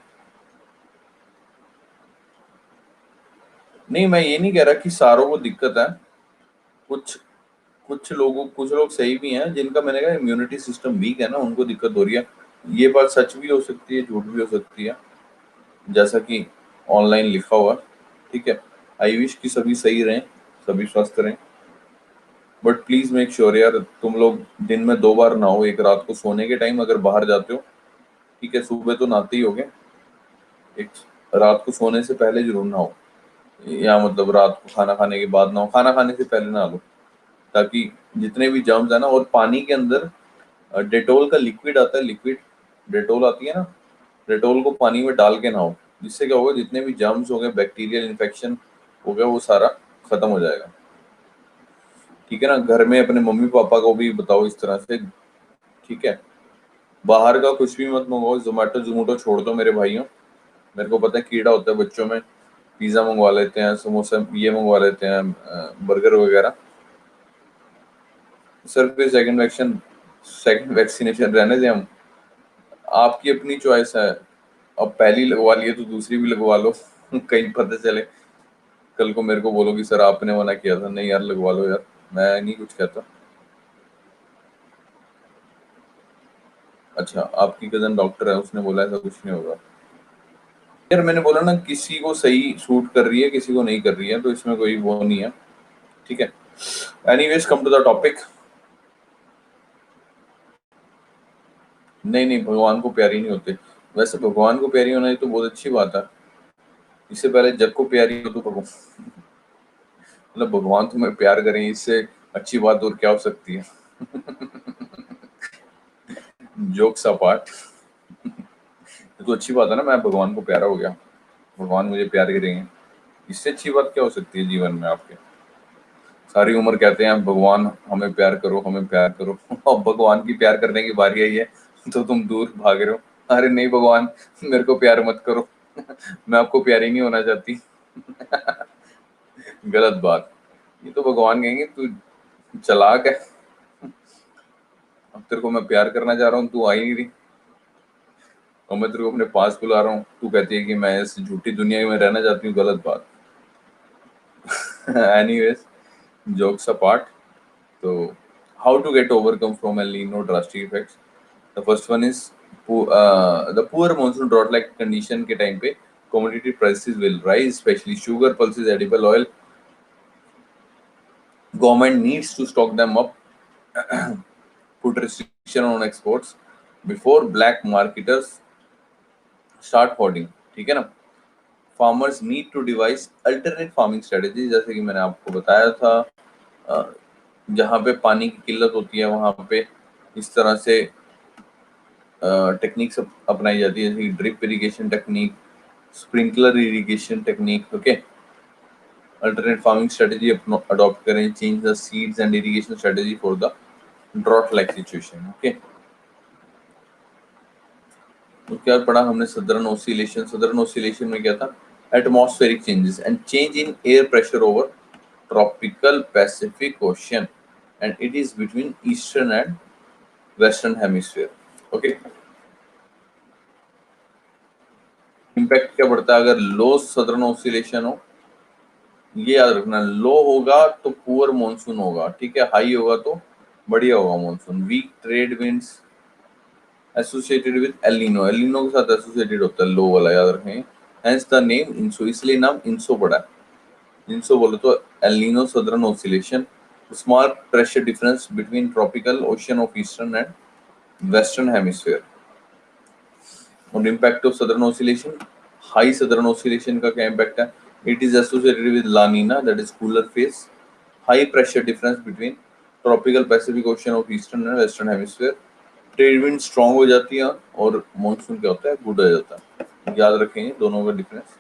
नहीं, मैं ये नहीं कह रहा कि सारों को दिक्कत है। कुछ कुछ लोग सही भी हैं, जिनका मैंने कहा इम्यूनिटी सिस्टम वीक है ना, उनको दिक्कत हो रही है। ये बात सच भी हो सकती है, झूठ भी हो सकती है, जैसा कि ऑनलाइन लिखा हुआ। ठीक है। आई विश कि सभी सही रहें, सभी स्वस्थ रहें। बट प्लीज मेक श्योर यार, तुम लोग दिन में 2 बार नहाओ। एक रात को सोने के टाइम अगर बाहर जाते हो, ठीक है, सुबह तो नहाते ही होगे, एक रात को सोने से पहले जरूर नहाओ। या मतलब रात को खाना खाने के बाद नहाओ, खाना खाने से पहले नहा लो, ताकि जितने भी जर्म्स है ना। और पानी के अंदर डेटोल का लिक्विड आता है, लिक्विड डेटोल आती है ना, डेटोल को पानी में डाल के नहाओ। जिससे क्या होगा, जितने भी जर्म्स हो गए, बैक्टीरियल इन्फेक्शन हो गया, वो सारा खत्म हो जाएगा। ठीक है ना। घर में अपने मम्मी पापा को भी बताओ इस तरह से। ठीक है। बाहर का कुछ भी मत मंगवाओ, जोमेटो जोमेटो छोड़ दो मेरे भाइयों। मेरे को पता है कीड़ा होता है बच्चों में। पिज्जा मंगवा लेते हैं, समोसा ये मंगवा लेते हैं, बर्गर वगैरह। सर फिर सेकंड वैक्सीनेशन रहने दें हम। आपकी अपनी चॉइस है। अब पहली लगवा लिए तो दूसरी भी लगवा लो कहीं पता चले कल को मेरे को बोलो कि सर आपने मना किया था। नहीं यार, लगवा लो यार, मैं नहीं कुछ कहता। अच्छा, आपकी कजन डॉक्टर है, उसने बोला ऐसा कुछ नहीं होगा। यार मैंने बोला ना, किसी को सही सूट कर रही है, किसी को नहीं कर रही है, तो इसमें कोई वो नहीं है। ठीक है। Anyways, come to the topic. नहीं नहीं, भगवान को प्यारी नहीं होते। वैसे भगवान को प्यारी होना ये तो बहुत अच्छी बात है। इससे पहले जग को प्यारी हो तो भगवान, मतलब भगवान तुम्हें प्यार करें, इससे अच्छी बात और क्या हो सकती है? जोक्स अपार्ट, ये तो अच्छी बात है ना, मैं भगवान को प्यारा हो गया, भगवान मुझे प्यार करेंगे। इससे अच्छी बात क्या हो सकती है जीवन में आपके? सारी उम्र कहते हैं भगवान हमें प्यार करो, हमें प्यार करो अब भगवान की प्यार करने की बारी आई है तो तुम दूर भाग रहे हो। अरे नहीं भगवान, मेरे को प्यार मत करो मैं आपको प्यारी नहीं होना चाहती। गलत बात। ये तो भगवान कहेंगे तू चालाक है, अब तेरे को मैं प्यार करना चाह रहा हूँ, तू आ ही नहीं रही, और मैं तेरे को अपने पास बुला रहा हूँ, तू कहती है कि मैं इस झूठी दुनिया में रहना चाहती हूँ। गलत बात। Anyways, jokes apart. तो how to get overcome from El Nino drastic effects. The first one is the poor monsoon drought like condition के time पे commodity prices will rise, especially sugar, pulses, edible oil. Government needs to stock them up, put restriction on exports before black marketers start hoarding. ठीक है ना? Farmers need to devise alternate farming strategies, जैसे कि मैंने आपको बताया था, जहाँ पे पानी की किल्लत होती है वहाँ पे इस तरह से टेक्निक्स अपनाई जाती है, जैसे drip irrigation technique, sprinkler irrigation technique. Okay, alternate farming strategy adopt करें, change the seeds and irrigation strategy for the drought like situation. Okay, तो क्या पढ़ा हमने? Southern oscillation. सदर्न ऑसिलेशन में क्या था? Atmospheric changes and change in air pressure over tropical Pacific ocean and it is between eastern and western hemisphere. Okay, impact क्या पड़ता है अगर लो सदर्न ऑसिलेशन हो? ये याद रखना, लो होगा तो पुअर मॉनसून होगा, ठीक है, हाई होगा तो बढ़िया होगा monsoon. Weak trade winds associated with El Nino. El Nino के साथ एसोसिएटेड होता है लो वाला, याद रखें. हेंस द नेम इंसो, इसलिए नाम इंसो पड़ा है. इंसो बोले तो El Nino Southern Oscillation, small pressure difference between tropical ocean of eastern and western hemisphere. और impact of southern oscillation, high southern oscillation का क्या इम्पैक्ट है? It is associated with La Nina, that is cooler phase, high pressure difference between tropical Pacific ocean of eastern and western hemisphere. Trade wind strong हो जाती है और monsoon क्या होता है? गुड हो जाता है. याद रखेंगे दोनों का डिफरेंस.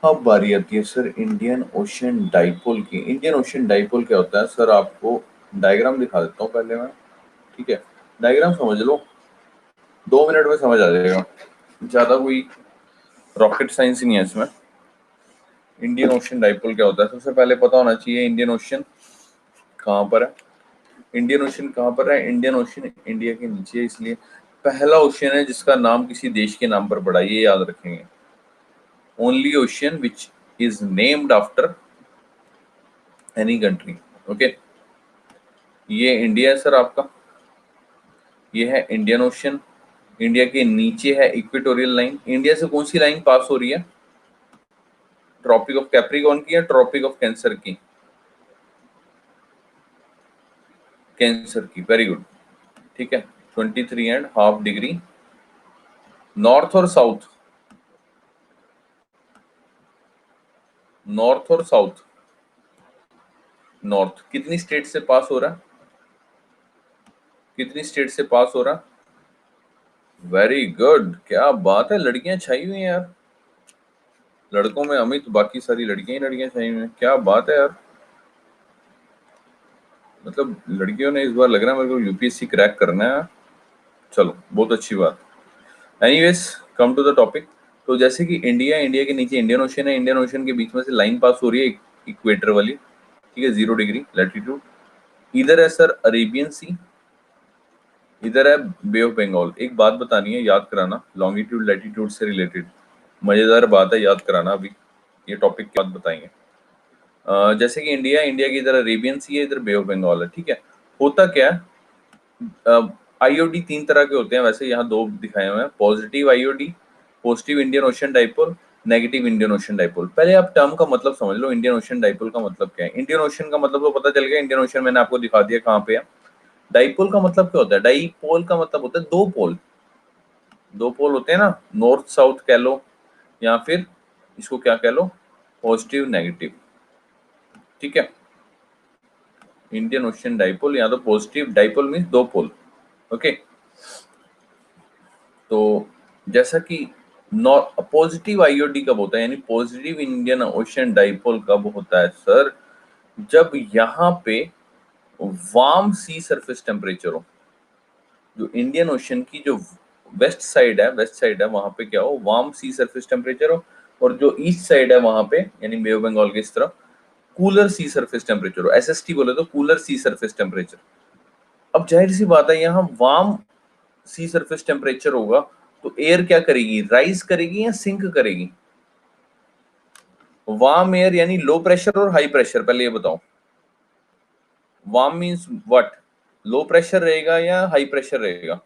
अब बारी आती है सर इंडियन ओशन डाइपोल की. इंडियन ओशन डाइपोल क्या होता है सर? आपको डायग्राम दिखा देता हूँ पहले मैं, ठीक है? डायग्राम समझ लो, 2 मिनट में समझ आ जाएगा, ज्यादा कोई रॉकेट साइंस ही नहीं है इसमें. इंडियन ओशन डाइपोल क्या होता है? सबसे पहले पता होना चाहिए इंडियन ओशन कहाँ पर है. इंडियन ओशन कहाँ पर है? इंडियन ओशन इंडिया के नीचे है, इसलिए पहला ओशन है जिसका नाम किसी देश के नाम पर पड़ा, ये याद रखेंगे. Only ocean which is named after any country. Okay, ये इंडिया है सर आपका, ये है इंडियन ओशन. इंडिया के नीचे है इक्वेटोरियल लाइन. इंडिया से कौन सी लाइन पास हो रही है? ट्रॉपिक ऑफ कैप्रिकॉर्न की या ट्रॉपिक ऑफ कैंसर की? कैंसर की, वेरी गुड, ठीक है. 23.5 डिग्री नॉर्थ और साउथ, नॉर्थ और साउथ. नॉर्थ कितनी स्टेट से पास हो रहा है? कितनी स्टेट से पास हो रहा? वेरी गुड, क्या बात है, लड़कियां छाई हुई हैं यार. लड़कों में अमित, बाकी सारी लड़कियां ही लड़कियां छाई हुई हैं. क्या बात है यार, मतलब लड़कियों ने इस बार लग रहा है मेरे को यूपीएससी क्रैक करना है. चलो, बहुत अच्छी बात. Anyways, come to the topic. तो जैसे कि इंडिया के नीचे इंडियन ओशन है, इंडियन ओशन के बीच में से लाइन पास हो रही है इक्वेटर वाली, ठीक है, 0 डिग्री लैटिट्यूड. इधर है सर अरेबियन सी, इधर है बे ऑफ बंगाल. एक बात बतानी है, याद कराना, लॉन्गिट्यूड लैटिट्यूड से रिलेटेड मजेदार बात है, याद कराना. अभी ये टॉपिक की बात बताएंगे. जैसे कि इंडिया की इधर अरेबियन सी है, इधर बे ऑफ बंगाल है, ठीक है. होता क्या है, आईओडी 3 तरह के होते हैं वैसे, यहाँ 2 दिखाए हुए हैं. Positive IOD, positive Indian ocean dipole, negative Indian ocean dipole. पहले आप टर्म का मतलब समझ लो, इंडियन ओशन डाइपोल का मतलब क्या है. इंडियन ओशन का मतलब तो पता चल गया, इंडियन ओशन मैंने आपको दिखा दिया कहाँ पे है. डाइपोल का मतलब क्या होता है? डाइपोल का मतलब होता है 2 पोल. 2 पोल होते हैं ना, नॉर्थ साउथ कह लो, या फिर इसको क्या कह लो, पॉजिटिव नेगेटिव, ठीक है. इंडियन ओशन डाइपोल या तो पॉजिटिव, डाइपोल मीन्स 2 पोल. ओके, तो जैसा कि पॉजिटिव आईओडी कब होता है, यानी पॉजिटिव इंडियन ओशन डाइपोल कब होता है सर? जब यहाँ पे वार्म सी सरफेस टेम्परेचर हो. जो इंडियन ओशन की जो वेस्ट साइड है वहां पे क्या हो, वार्म सी सरफेस टेम्परेचर हो. और जो ईस्ट साइड है वहां पे, यानी बे ऑफ बंगाल की इस तरफ, कूलर सी सरफेस टेम्परेचर हो. एसएसटी बोले तो कूलर सी सरफेस टेम्परेचर. अब जाहिर सी बात है, यहाँ वार्म सी सरफेस टेम्परेचर होगा तो एयर क्या करेगी? राइज करेगी या सिंक करेगी? वार्म एयर यानी लो प्रेशर और हाई प्रेशर, पहले ये बताओ। Warm means what? Low pressure रहेगा या हाई प्रेशर रहेगा?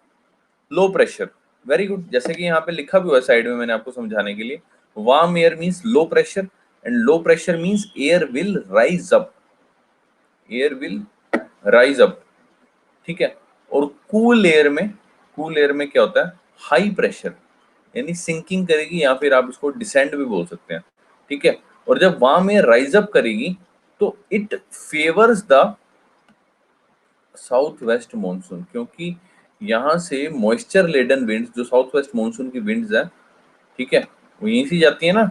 Low pressure. वेरी गुड, जैसे कि यहाँ पे लिखा भी हुआ है साइड में, मैंने आपको समझाने के लिए। Warm air means low pressure and low pressure means air will rise up, air will rise up, ठीक है। और कूल एयर में क्या होता है? हाई प्रेशर, यानी सिंकिंग करेगी, या फिर आप इसको डिसेंड भी बोल सकते हैं, ठीक है। और जब वार्म एयर राइज अप करेगी तो it favours the south west monsoon, क्योंकि यहाँ से मॉइस्चर लेडन विंड्स, जो साउथ वेस्ट मॉनसून की विंड्स है, ठीक है, वो यहीं से जाती है ना,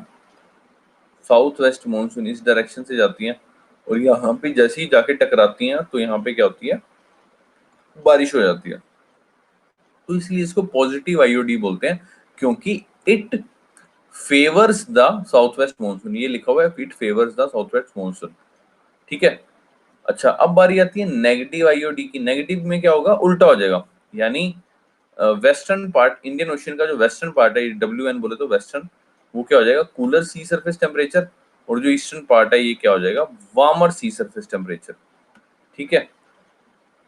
साउथ वेस्ट मॉनसून इस डायरेक्शन से जाती है, और यहाँ पे जैसे ही जाके टकराती हैं तो यहाँ पे क्या होती है? बारिश हो जाती है। तो इसलिए इसको पॉजिटिव आईओडी बोलते हैं, क्योंकि it favours the south west monsoon. ये लिखा हुआ है, it favours the south west monsoon, ठीक है। अच्छा, अब बारी आती है नेगेटिव आईओडी की। नेगेटिव में क्या होगा? उल्टा हो जाएगा, यानी वेस्टर्न पार्ट, इंडियन ओशियन का जो वेस्टर्न पार्ट है, डब्ल्यू एन बोले तो वेस्टर्न, वो क्या हो जाएगा? कूलर सी सरफेस टेम्परेचर। और जो ईस्टर्न पार्ट है, ये क्या हो जाएगा? वार्मर सी सरफेस टेम्परेचर, ठीक है।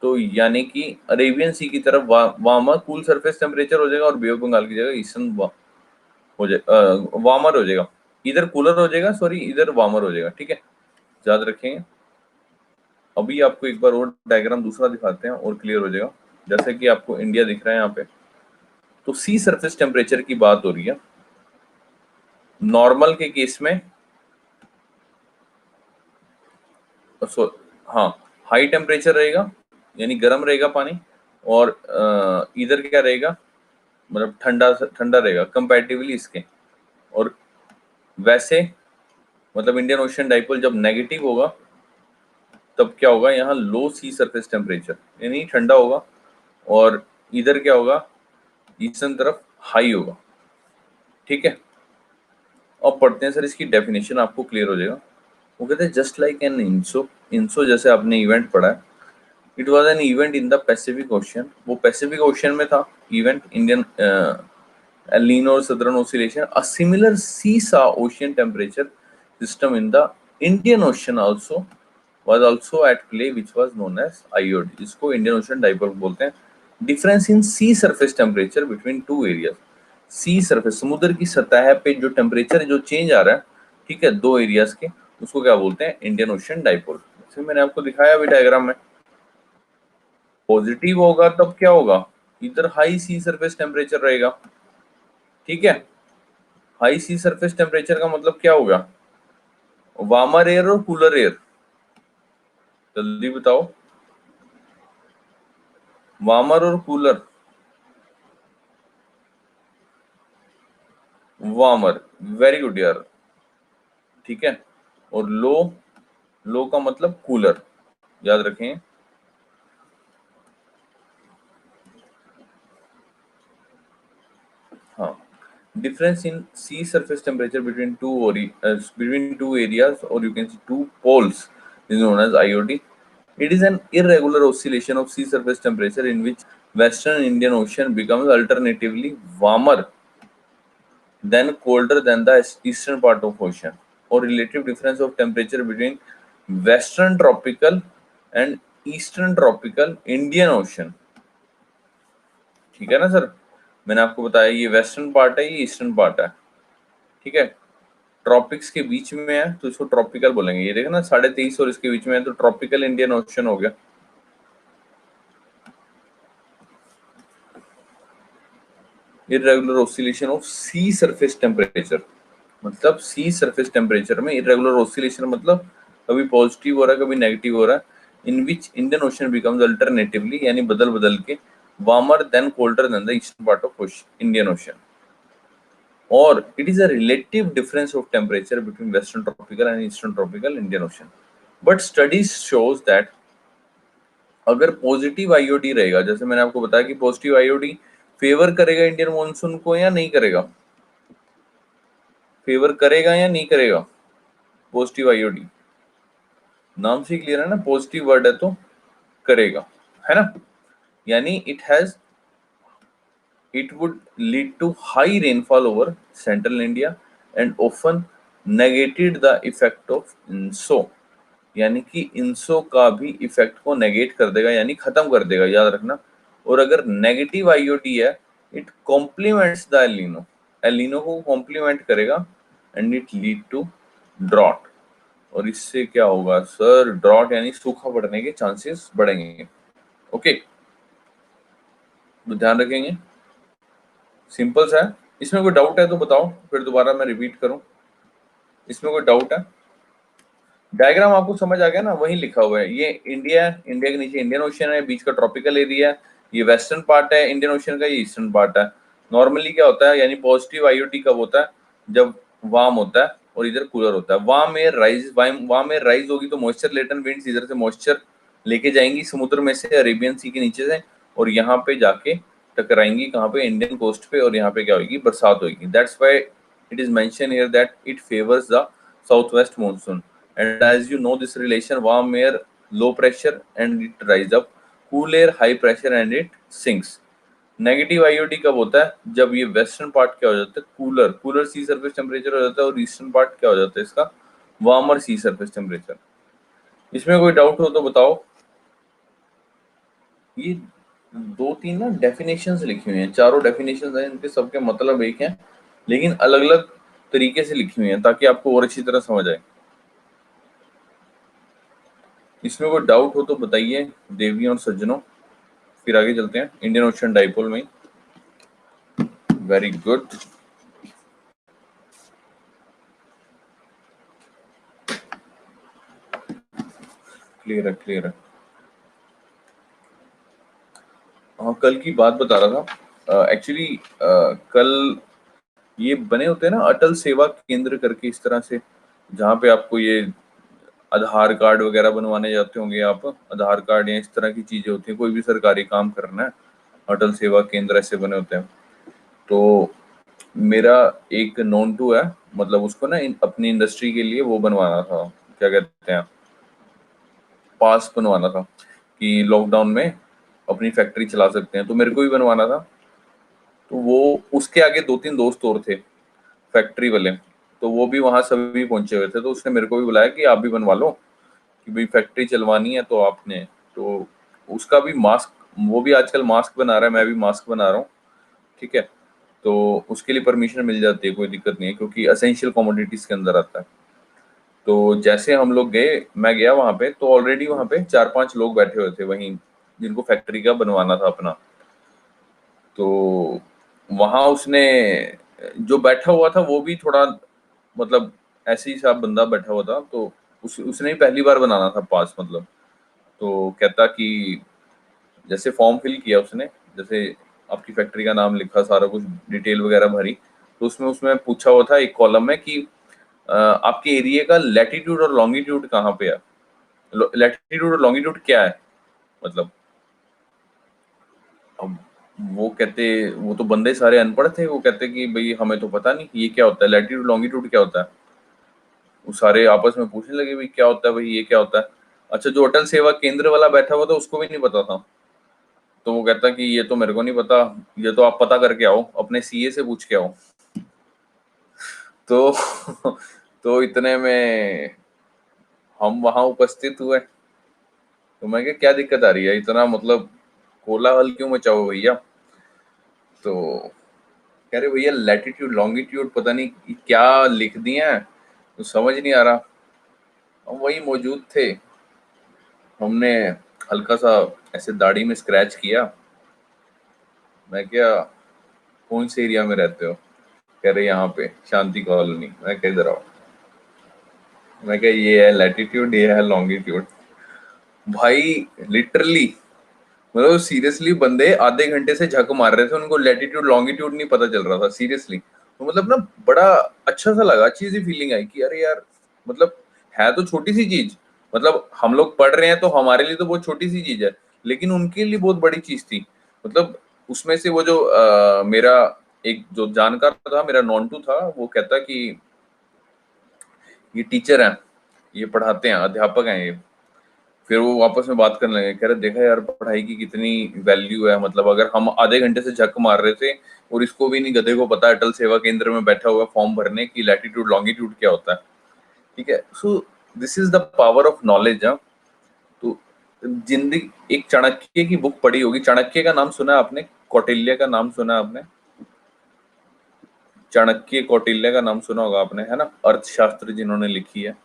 तो यानी कि अरेबियन सी की तरफ वार्मर कूल सरफेस टेम्परेचर हो जाएगा, और बे ऑफ बंगाल की जगह ईस्टर्न हो जाएगा, वार्मर हो जाएगा। इधर कूलर हो जाएगा, सॉरी, इधर वार्मर हो जाएगा, ठीक है, याद रखेंगे। अभी आपको एक बार और डायग्राम दूसरा दिखाते हैं और क्लियर हो जाएगा। जैसे कि आपको इंडिया दिख रहा है यहाँ पे, तो सी सरफेस टेम्परेचर की बात हो रही है। नॉर्मल के केस में हाँ, हाई टेम्परेचर रहेगा, यानी गर्म रहेगा पानी, और इधर क्या रहेगा? मतलब ठंडा ठंडा रहेगा कंपैरेटिवली इसके। और वैसे मतलब इंडियन ओशियन डाइपोल जब नेगेटिव होगा तब क्या होगा? यहाँ लो सी सरफेस टेम्परेचर, यानी ठंडा होगा, और इधर क्या होगा? ईस्टर्न तरफ हाई होगा, ठीक है। अब पढ़ते हैं सर इसकी डेफिनेशन, आपको क्लियर हो जाएगा। वो कहते हैं जस्ट लाइक एन इंसो, इंसो जैसे आपने इवेंट पढ़ा है, it was an event in the Pacific ocean, वो पैसिफिक ओशियन में था event, Indian El Nino or Southern Oscillation. A similar seesaw ocean temperature system in the Indian Ocean also was also at play, which was known as IOD. इसको Indian Ocean dipole बोलते हैं। Difference in sea surface temperature between two areas. Sea surface, समुद्र की सतह पे जो temperature जो change आ रहा है, ठीक है, दो एरियाज के, उसको क्या बोलते हैं? Indian ocean dipole. जैसे मैंने आपको दिखाया अभी डायग्राम में, पॉजिटिव होगा तब क्या होगा? इधर हाई सी सरफेस टेम्परेचर रहेगा, ठीक है। हाई सी सरफेस टेम्परेचर का मतलब क्या होगा? वार्मर एयर और कूलर एयर, जल्दी बताओ। वार्मर और कूलर, वार्मर, वेरी गुड यार, ठीक है। और लो, लो का मतलब कूलर, याद रखें। हाँ, difference in sea surface temperature between two areas, or you can see two poles, is known as IOD. It is an irregular oscillation of sea surface temperature in which Western Indian Ocean becomes alternatively warmer than colder than the eastern part of ocean, or relative difference of temperature between Western tropical and Eastern tropical Indian Ocean, ठीक है ना sir. मैंने आपको बताया ये western part है, ये eastern part है, ठीक है। ट्रॉपिक्स के बीच में है तो इसको ट्रॉपिकल बोलेंगे। ये देखो ना, 23.5 और इसके बीच में है तो ट्रॉपिकल इंडियन ओशन हो गया। Irregular oscillation of sea surface temperature, मतलब सी सरफेस टेम्परेचर में इरेगुलर ऑसिलेशन, मतलब कभी पॉजिटिव हो रहा है कभी नेगेटिव हो रहा है। In which Indian ocean becomes alternatively, यानी बदल बदल के, warmer then colder than the eastern part of Indian ocean, or it is a relative difference of temperature between western tropical and eastern tropical Indian Ocean. But studies shows that अगर positive IOD रहेगा, जैसे मैंने आपको बताया कि positive IOD favour करेगा Indian monsoon को या नहीं करेगा? फेवर करेगा या नहीं करेगा? पॉजिटिव आईओडी, नाम से क्लियर है ना, पॉजिटिव वर्ड है तो करेगा, है ना। यानी it would lead to high rainfall over central India and often negated the effect of ENSO, यानी कि इंसो का भी इफेक्ट को नेगेट कर देगा, यानी खत्म कर देगा, याद रखना। और अगर नेगेटिव आईओटी है, it complements the El Nino, El Nino को कॉम्प्लीमेंट करेगा, and it lead to drought. और इससे क्या होगा सर? ड्रॉट यानी सूखा पड़ने के चांसेस बढ़ेंगे। ओके, तो ध्यान रखेंगे, सिंपल सा है। इसमें कोई डाउट है तो बताओ, फिर दोबारा मैं रिपीट करूं। इसमें कोई डाउट है? डायग्राम आपको समझ आ गया ना? वही लिखा हुआ है, ये इंडिया है, इंडिया के नीचे इंडियन ओशन है, बीच का ट्रॉपिकल एरिया है, ये वेस्टर्न पार्ट है इंडियन ओशन का, ये ईस्टर्न पार्ट है। नॉर्मली क्या होता है, यानी पॉजिटिव आईओटी कब होता है? जब वार्म होता है और इधर कूलर होता है। वार्म एयर राइज होगी तो मॉइस्चर लेटन विंड्स इधर से मॉइस्चर लेके जाएंगी समुद्र में से, अरेबियन सी के नीचे से, और यहाँ पे जाके टकराएंगी कहाँ पे? इंडियन कोस्ट पे, और यहाँ पे क्या होगी? बरसात होगी। That's why it is mention here that it favours the southwest monsoon. And as you know this relation, warm air low pressure and it rise up, cool air high pressure and it sinks. Negative IoT कब होता है? जब ये western part क्या हो जाता है? Cooler, cooler सी surface temperature हो जाता है, और ईस्टर्न पार्ट क्या हो जाता है इसका? वार्मर सी सरफेस टेम्परेचर। इसमें कोई डाउट हो तो बताओ। ये दो तीन ना डेफिनेशंस लिखी हुई हैं, चारों डेफिनेशंस हैं, इनके सबके मतलब एक हैं, लेकिन अलग अलग तरीके से लिखी हुई हैं, ताकि आपको और अच्छी तरह समझ आए। इसमें कोई डाउट हो तो बताइए देवियों और सज्जनों, फिर आगे चलते हैं इंडियन ओशन डाइपोल में। वेरी गुड, क्लियर है, क्लियर है। हाँ, कल की बात बता रहा था एक्चुअली। कल ये बने होते हैं ना अटल सेवा केंद्र करके, इस तरह से, जहाँ पे आपको ये आधार कार्ड वगैरह बनवाने जाते होंगे आप, आधार कार्ड या इस तरह की चीजें होती हैं, कोई भी सरकारी काम करना है, अटल सेवा केंद्र ऐसे बने होते हैं। तो मेरा एक नोन टू है, मतलब उसको ना अपनी इंडस्ट्री के लिए वो बनवाना था, क्या कहते हैं, पास बनवाना था कि लॉकडाउन में अपनी फैक्ट्री चला सकते हैं, तो मेरे को भी बनवाना था। तो वो उसके आगे दो तीन दोस्त और थे फैक्ट्री वाले, तो वो भी वहां सभी पहुंचे हुए थे, तो उसने मेरे को भी बुलाया कि आप भी बनवा लो, कि भाई फैक्ट्री चलवानी है तो आपने। तो उसका भी मास्क, वो भी आजकल मास्क बना रहा है, मैं भी मास्क बना रहा हूँ, ठीक है। तो उसके लिए परमिशन मिल जाती है, कोई दिक्कत नहीं है, क्योंकि असेंशियल कमोडिटीज के अंदर आता है। तो जैसे हम लोग गए, मैं गया वहां पे, तो ऑलरेडी वहां पे 4-5 लोग बैठे हुए थे वहीं, जिनको फैक्ट्री का बनवाना था अपना। तो वहां उसने, जो बैठा हुआ था वो भी थोड़ा, मतलब ऐसे ही सा बंदा बैठा हुआ था, तो उसने ही पहली बार बनाना था पास, मतलब। तो कहता कि जैसे फॉर्म फिल किया उसने, जैसे आपकी फैक्ट्री का नाम लिखा, सारा कुछ डिटेल वगैरह भरी, तो उसमें उसमें पूछा हुआ था एक कॉलम में कि आपके एरिया का लैटिट्यूड और लॉन्गिट्यूड कहाँ पे है, लैटिट्यूड और लॉन्गिट्यूड क्या है, मतलब। अब वो कहते, वो तो बंदे सारे अनपढ़ थे, वो कहते कि भाई हमें तो पता नहीं ये क्या होता है, लैटिट्यूड लॉन्गिट्यूड क्या होता है। वो सारे आपस में पूछने लगे भाई क्या होता है, भाई ये क्या होता है। अच्छा, जो अटल सेवा केंद्र वाला बैठा हुआ था उसको भी नहीं पता था, तो वो कहता कि ये तो मेरे को नहीं पता, ये तो आप पता करके आओ, अपने सीए से पूछ के आओ। तो तो इतने में हम वहां उपस्थित हुए, तो मैं क्या दिक्कत आ रही है, इतना मतलब कोलाहल क्यों मचाओ भैया। तो कह रहे भैया लैटिट्यूड लॉन्गिट्यूड पता नहीं क्या लिख दिए हैं, तो समझ नहीं आ रहा। हम वही मौजूद थे, हमने हल्का सा ऐसे दाढ़ी में स्क्रैच किया। मैं क्या, कौन से एरिया में रहते हो? कह रहे यहाँ पे शांति कॉलोनी। मैं कह इधर आओ। मैं क्या, ये है लैटिट्यूड, ये है लॉन्गिट्यूड। भाई लिटरली, मतलब सीरियसली बंदे आधे घंटे से झक मार रहे थे, उनको लैटिट्यूड लॉन्गिट्यूड नहीं पता चल रहा था, सीरियसली। तो मतलब ना बड़ा अच्छा सा लगा, अच्छी सी फीलिंग आई कि अरे यार, मतलब है तो छोटी सी चीज, मतलब हम लोग पढ़ रहे हैं तो हमारे लिए तो बहुत छोटी सी चीज है, लेकिन उनके लिए बहुत बड़ी चीज थी। मतलब उसमें से वो जो मेरा एक जो जानकार था, मेरा नॉन टू था, वो कहता कि ये टीचर हैं, ये पढ़ाते हैं, अध्यापक हैं ये। फिर वो वापस में बात करने लगे, कह रहे देखा यार पढ़ाई की कितनी वैल्यू है, मतलब अगर हम आधे घंटे से झक मार रहे थे और इसको भी नहीं, गधे को पता है अटल सेवा केंद्र में बैठा हुआ फॉर्म भरने की लैटिट्यूड लॉन्गिट्यूड क्या होता है। ठीक है, so this is the power of knowledge. तो जिंदगी, एक चाणक्य की बुक पढ़ी होगी, चाणक्य का नाम सुना है आपने, कौटिल्य का नाम सुना है आपने, चाणक्य कौटिल्य का नाम सुना होगा आपने, है ना, अर्थशास्त्र जिन्होंने लिखी है।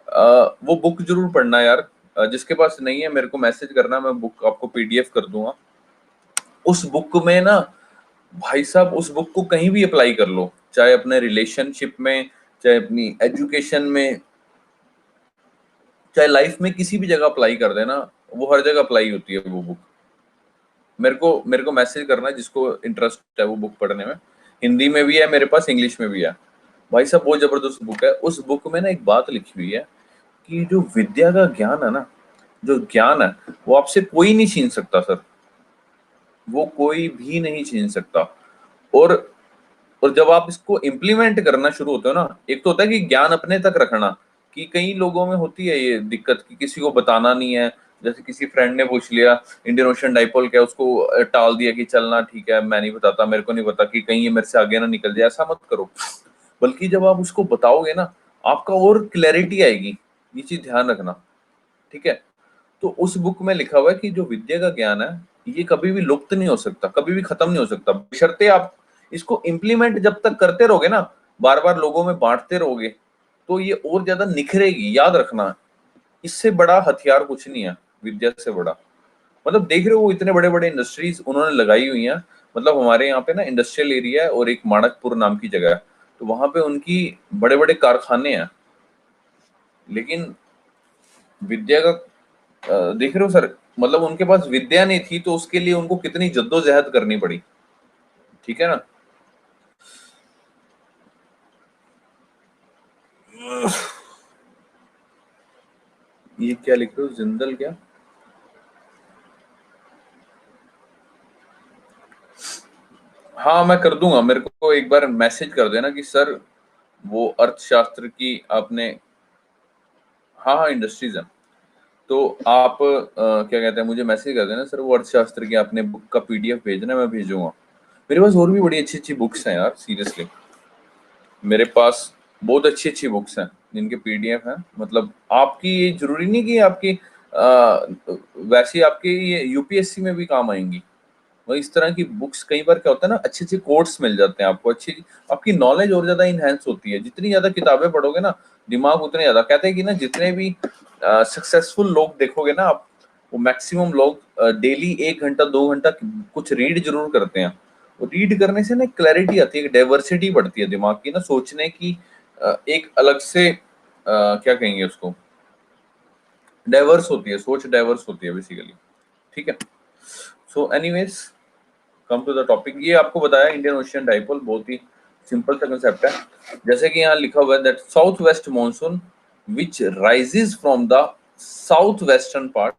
वो बुक जरूर पढ़ना यार। जिसके पास नहीं है मेरे को मैसेज करना, मैं बुक आपको पीडीएफ कर दूंगा। उस बुक में ना भाई साहब, उस बुक को कहीं भी अप्लाई कर लो, चाहे अपने रिलेशनशिप में, चाहे अपनी एजुकेशन में, चाहे लाइफ में, किसी भी जगह अप्लाई कर देना, वो हर जगह अप्लाई होती है वो बुक। मेरे को मैसेज करना जिसको इंटरेस्ट है वो बुक पढ़ने में। हिंदी में भी है मेरे पास, इंग्लिश में भी है। भाई साहब बहुत जबरदस्त बुक है। उस बुक में ना एक बात लिखी हुई है कि जो विद्या का ज्ञान है ना, जो ज्ञान है, वो आपसे कोई नहीं छीन सकता सर, वो कोई भी नहीं छीन सकता। और और जब आप इसको इम्प्लीमेंट करना शुरू होते हो ना, एक तो होता है कि ज्ञान अपने तक रखना, कि कई लोगों में होती है ये दिक्कत कि किसी को बताना नहीं है। जैसे किसी फ्रेंड ने पूछ लिया इंडियन ओशन डाइपोल क्या, उसको टाल दिया कि चलना ठीक है, मैं नहीं बताता, मेरे को नहीं पता, कि कहीं ये मेरे से आगे ना निकल जाए। ऐसा मत करो, बल्कि जब आप उसको बताओगे ना, आपका और क्लैरिटी आएगी। ये चीज ध्यान रखना, ठीक है। तो उस बुक में लिखा हुआ है कि जो विद्या का ज्ञान है, ये कभी भी लुप्त नहीं हो सकता, कभी भी खत्म नहीं हो सकता, बशर्ते आप इसको इम्प्लीमेंट जब तक करते रहोगे ना, बार बार लोगों में बांटते रहोगे, तो ये और ज्यादा निखरेगी। याद रखना, इससे बड़ा हथियार कुछ नहीं है, विद्या से बड़ा। मतलब देख रहे हो, वो इतने बड़े बड़े इंडस्ट्रीज उन्होंने लगाई हुई हैं। मतलब हमारे यहाँ पे ना इंडस्ट्रियल एरिया है और एक माणकपुर नाम की जगह है, तो वहां पे उनकी बड़े बड़े कारखाने हैं। लेकिन विद्या का देख रहे हो सर, मतलब उनके पास विद्या नहीं थी तो उसके लिए उनको कितनी जद्दोजहद करनी पड़ी, ठीक है ना। ये क्या लिख रहे हो, जिंदल क्या? हाँ मैं कर दूंगा, मेरे को एक बार मैसेज कर देना कि सर वो अर्थशास्त्र की आपने, हाँ हाँ इंडस्ट्रीज है, तो आप क्या कहते हैं, मुझे मैसेज कर देना सर वो अर्थशास्त्र की आपने बुक का पीडीएफ भेजना, मैं भेजूंगा। मेरे पास और भी बड़ी अच्छी अच्छी बुक्स हैं यार, सीरियसली। मेरे पास बहुत अच्छी अच्छी बुक्स हैं जिनके पीडीएफ हैं। मतलब आपकी ये जरूरी नहीं कि आपकी वैसे आपके ये यूपीएससी में भी काम आएंगी। और इस तरह की बुक्स, कई बार क्या होता है ना, अच्छे अच्छे कोर्स मिल जाते हैं आपको, अच्छी आपकी नॉलेज और ज्यादा इनहेंस होती है। जितनी ज्यादा किताबें पढ़ोगे ना, दिमाग उतने ज्यादा, कहते हैं कि ना जितने भी सक्सेसफुल लोग देखोगे ना आप, वो मैक्सिमम लोग डेली 1 घंटा 2 घंटा कुछ रीड जरूर करते हैं। वो रीड करने से ना क्लैरिटी आती है, डाइवर्सिटी बढ़ती है दिमाग की ना, सोचने की एक अलग से क्या कहेंगे उसको, डाइवर्स होती है सोच, डाइवर्स होती है बेसिकली, ठीक है। So anyways, come to the topic. ये आपको बताया इंडियन ओशियन डाइपोल, बहुत ही सिंपल सा कंसेप्ट है। जैसे कि यहाँ लिखा हुआ है that south west monsoon which rises from the south western part,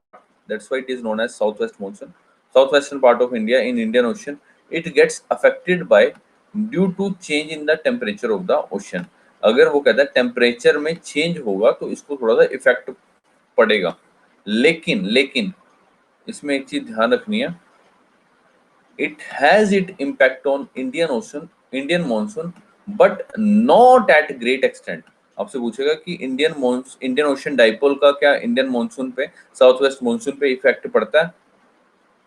that's why it is known as south west monsoon, south western part of India in Indian ocean, it gets affected by due to change in the temperature of the ocean. अगर वो कहता है temperature में change होगा तो इसको थोड़ा सा इफेक्ट पड़ेगा। लेकिन लेकिन इसमें एक चीज ध्यान रखनी है, it has its impact on Indian monsoon, but not at great extent। आपसे पूछेगा कि इंडियन ओशन डाइपोल का क्या इंडियन मॉनसून पे, साउथ वेस्ट मॉनसून पे इफेक्ट पड़ता है?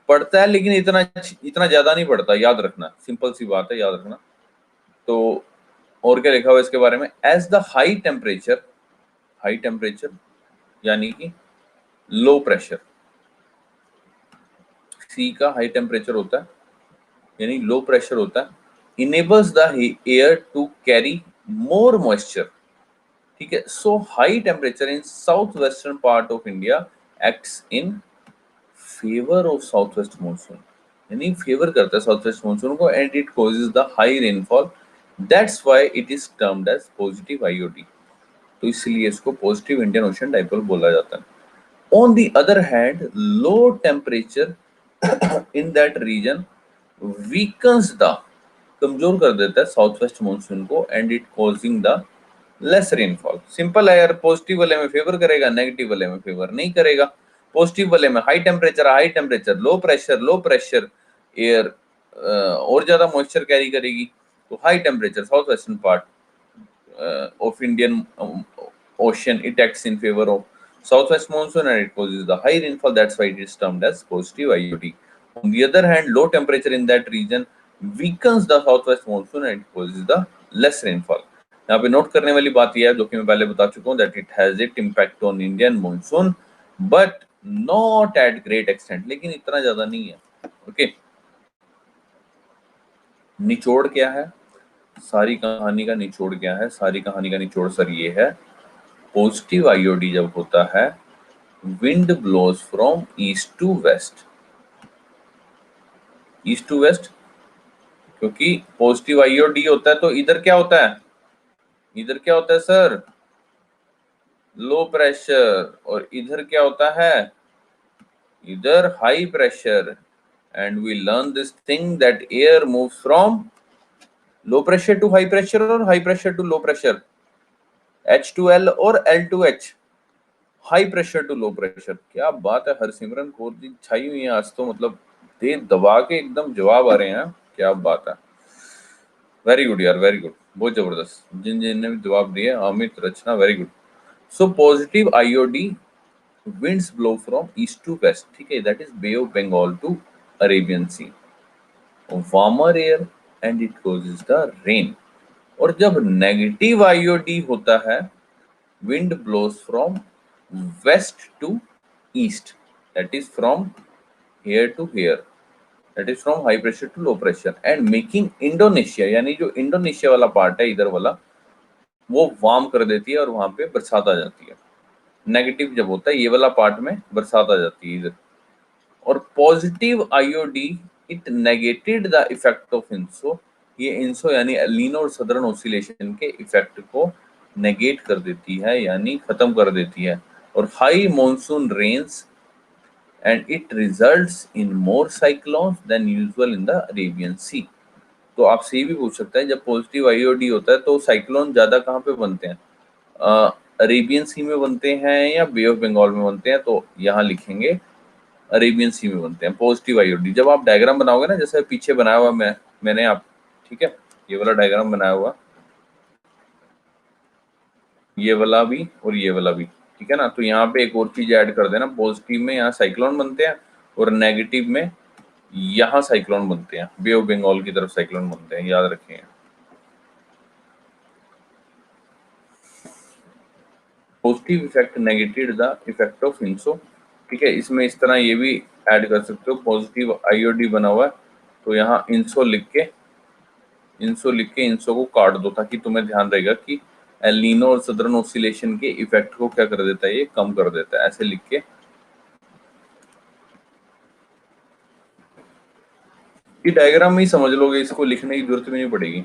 पड़ता है, लेकिन इतना इतना ज्यादा नहीं पड़ता, याद रखना, सिंपल सी बात है, याद रखना। तो और क्या लिखा हुआ है इसके बारे में, एज द हाई टेम्परेचर यानी कि लो प्रेशर, सी का हाई टेम्परेचर होता है यानी लो प्रेशर होता है, enables the air to carry more moisture. ठीक है, so high temperature in south western part of India acts in favour of south west monsoon, यानी फेवर करता है साउथ वेस्ट मॉनसून को, and it causes the high rainfall, that's why it is termed as positive IOD. तो इसलिए इसको positive Indian ocean dipole बोला जाता है। On the other hand, low temperature in that region weakens the, कमजोर कर देता है साउथ वेस्ट मॉनसून को, and it causing the less rainfall. Simple है यार, पॉजिटिव वाले में फेवर करेगा, नेगेटिव वाले में फेवर नहीं करेगा। पॉजिटिव वाले में high temperature, low pressure air और ज्यादा मॉइस्चर कैरी करेगी। तो high temperature south western part of Indian Ocean, it acts in favor of southwest monsoon and it causes the high rainfall. That's why it is termed as positive IOD. On the other hand, low temperature in that region weakens the southwest monsoon and it causes the less rainfall. यहाँ पे note करने वाली बात यह है, जो कि मैं पहले बता चुका हूँ, that it has its impact on Indian monsoon, but not at great extent. लेकिन इतना ज्यादा नहीं है। ओके, निचोड़ क्या है? सारी कहानी का निचोड़ क्या है? सारी कहानी का निचोड़ सर ये है, पॉजिटिव आईओडी जब होता है, wind blows from east to west. East to west क्योंकि पॉजिटिव आईओडी होता है तो इधर क्या होता है? इधर क्या होता है सर? लो प्रेशर। और इधर क्या होता है? इधर high pressure. And we learn this thing that air moves from low pressure to high pressure और high pressure to low pressure, H2L और L2H, high pressure to low pressure. क्या बात है, हरसिमरन कौर जी छाई हुई है आज तो, मतलब दे दबा के एकदम जवाब आ रहे हैं। क्या बात है, वेरी गुड यार, वेरी गुड, बहुत जबरदस्त। जिन जिन ने भी जवाब दिए, Amit, Rachna, very good. So positive IOD winds blow from east to west, ठीक है, that is Bay of Bengal to Arabian sea, warmer air and it causes the rain. और जब नेगेटिव आईओडी होता है, wind blows from west to east, that is from here to here, that is from high pressure to low pressure and making Indonesia, यानी जो Indonesia वाला part है इधर वाला, वो वार्म कर देती है और वहां पे बरसात आ जाती है। नेगेटिव जब होता है ये वाला पार्ट में बरसात आ जाती है इधर। और positive IOD it negated the effect of ENSO, ये इंसो यानी एल नीनो और सदर्न ऑसिलेशन के इफेक्ट को नेगेट कर देती है, यानी खत्म कर देती है। और high monsoon rains and it results in more cyclones than usual in the Arabian sea. तो आपसे ये भी पूछ सकता है, जब पॉजिटिव आईओडी होता है तो साइक्लोन ज्यादा कहाँ पे बनते हैं? अरेबियन सी में बनते हैं या बे ऑफ बंगाल में बनते हैं? तो यहाँ लिखेंगे अरेबियन सी में बनते हैं पॉजिटिव आईओडी। जब आप डायग्राम बनाओगे ना, जैसे पीछे बनाया हुआ मैंने आप, ठीक है, ये वाला डायग्राम बनाया हुआ, ये वाला भी और ये वाला भी, ठीक है ना। तो यहाँ पे एक और चीज ऐड कर देना, पॉजिटिव में यहाँ साइक्लोन बनते हैं और नेगेटिव में यहाँ साइक्लोन बनते हैं, बे ऑफ बंगाल की तरफ साइक्लोन बनते हैं, याद रखें। Positive effect negated the effect of ENSO, ठीक है। इसमें इस तरह ये भी ऐड कर सकते हो, पॉजिटिव आईओडी बना हुआ है तो यहाँ इंसो लिख के इंसो को काट दो, ताकि तुम्हें ध्यान रहेगा कि एल नीनो और सदर्न ऑसिलेशन के इफेक्ट को क्या कर देता है, ये कम कर देता है। ऐसे लिख के ये डायग्राम में ही समझ लोगे, इसको लिखने की जरूरत भी नहीं पड़ेगी।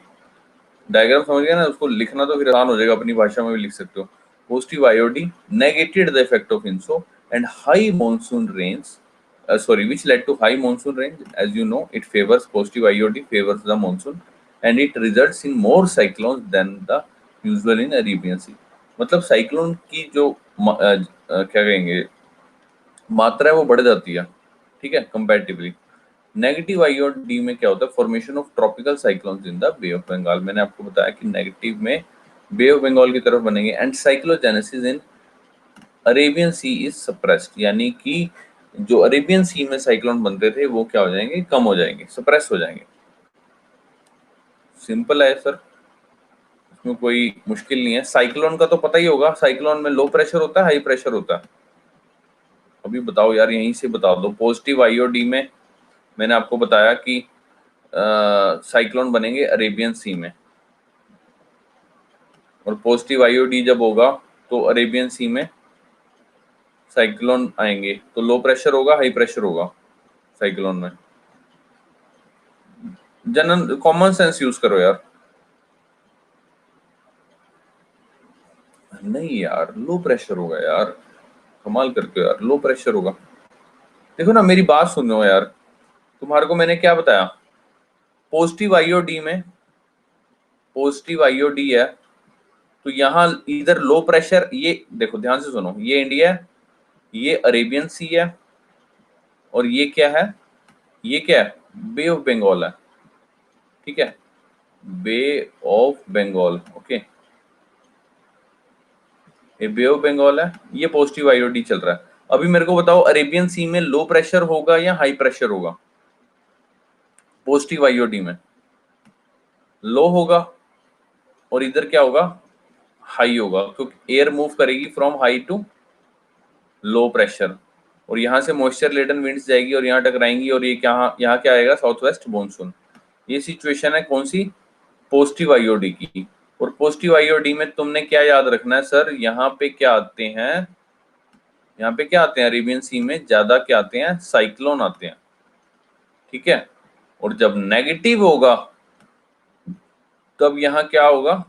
डायग्राम समझ गया ना, उसको लिखना तो फिर आसान हो जाएगा, अपनी भाषा में भी लिख सकते हो। Positive IOD negated the effect of ENSO and high monsoon rains, which led to high monsoon range. As you know, it favors positive IOD, favors the monsoon, and it results in more cyclones than the usual in Arabian Sea. मतलब cyclone की जो क्या कहेंगे मात्रा है वो बढ़ जाती है, ठीक है, कंपैरेटिवली। नेगेटिव आईओडी में क्या होता है? Formation of tropical cyclones in the bay of Bengal. मैंने आपको बताया कि नेगेटिव में बे ऑफ बंगाल की तरफ बनेंगे and cyclogenesis in Arabian sea is suppressed, यानी कि जो अरेबियन सी में साइक्लोन बनते थे वो क्या हो जाएंगे? कम हो जाएंगे, सप्रेस हो जाएंगे। सिंपल है सर, इसमें कोई मुश्किल नहीं है। साइक्लोन का तो पता ही होगा, साइक्लोन में लो प्रेशर होता है, हाई प्रेशर होता है। अभी बताओ यार, यहीं से बता दो। पॉजिटिव आईओडी में मैंने आपको बताया कि साइक्लोन बनेंगे अरेबियन सी में, और पॉजिटिव आईओडी जब होगा तो अरेबियन सी में साइक्लोन आएंगे, तो लो प्रेशर होगा, हाई प्रेशर होगा साइक्लोन में। जनरल कॉमन सेंस यूज करो यार। नहीं यार, लो प्रेशर होगा यार, कमाल करते हो यार, लो प्रेशर होगा। देखो ना, मेरी बात सुनो यार, तुम्हारे को मैंने क्या बताया? पॉजिटिव आईओडी में, पॉजिटिव आईओडी है तो यहाँ इधर लो प्रेशर, ये देखो ध्यान से सुनो, ये इंडिया है, ये अरेबियन सी है, और ये क्या है, ये क्या है, बे ऑफ बंगाल है, ठीक है, बे ऑफ बंगाल, ओके, ये बे ऑफ बंगाल है, ये पॉजिटिव आईओडी चल रहा है। अभी मेरे को बताओ अरेबियन सी में लो प्रेशर होगा या हाई प्रेशर होगा? पॉजिटिव आईओडी में लो होगा, और इधर क्या होगा, हाई होगा, क्योंकि एयर मूव करेगी from high to low pressure, और यहाँ से मॉइस्चर लेडन विंड्स जाएगी और यहाँ टकराएंगी, और ये क्या, यहाँ क्या आएगा, साउथ वेस्ट मॉनसून। ये सिचुएशन है कौन सी, पॉजिटिव आईओडी की। और पॉजिटिव आईओडी में तुमने क्या याद रखना है सर, यहाँ पे क्या आते हैं, यहाँ पे क्या आते हैं, अरेबियन सी में ज्यादा क्या आते हैं, साइक्लोन आते हैं, ठीक है। और जब नेगेटिव होगा तब यहाँ क्या होगा,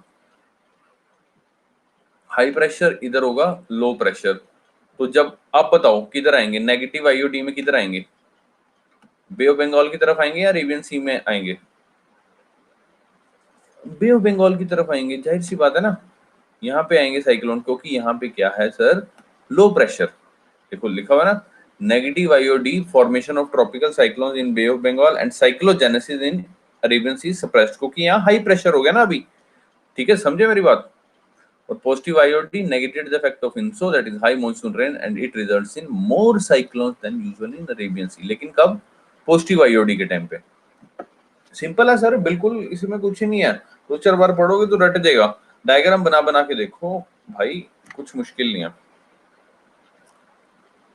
हाई प्रेशर, इधर होगा लो प्रेशर। तो जब आप बताओ किधर आएंगे, नेगेटिव आईओडी में किधर आएंगे, बे ऑफ बंगाल की तरफ आएंगे या अरेबियन सी में आएंगे? बे ऑफ बंगाल की तरफ आएंगे, जाहिर सी बात है ना, यहाँ पे आएंगे साइक्लोन, क्योंकि यहाँ पे क्या है सर, लो प्रेशर। देखो लिखा हुआ ना, negative IOD formation of tropical cyclone in Bay of Bengal and cyclogenesis in Arabian sea suppressed, क्योंकि यहाँ हाई प्रेशर हो गया ना अभी, ठीक है, समझे मेरी बात। और positive IOD negated the effect of ENSO, that is high monsoon rain and it results in more cyclones than usual in Arabian sea. लेकिन कब, पॉजिटिव आईओडी के टाइम पे। सिंपल है सर, बिल्कुल इसमें कुछ ही नहीं है, दो चार बार पढ़ोगे तो रट जाएगा। डायग्राम बना बना के देखो भाई, कुछ मुश्किल नहीं है,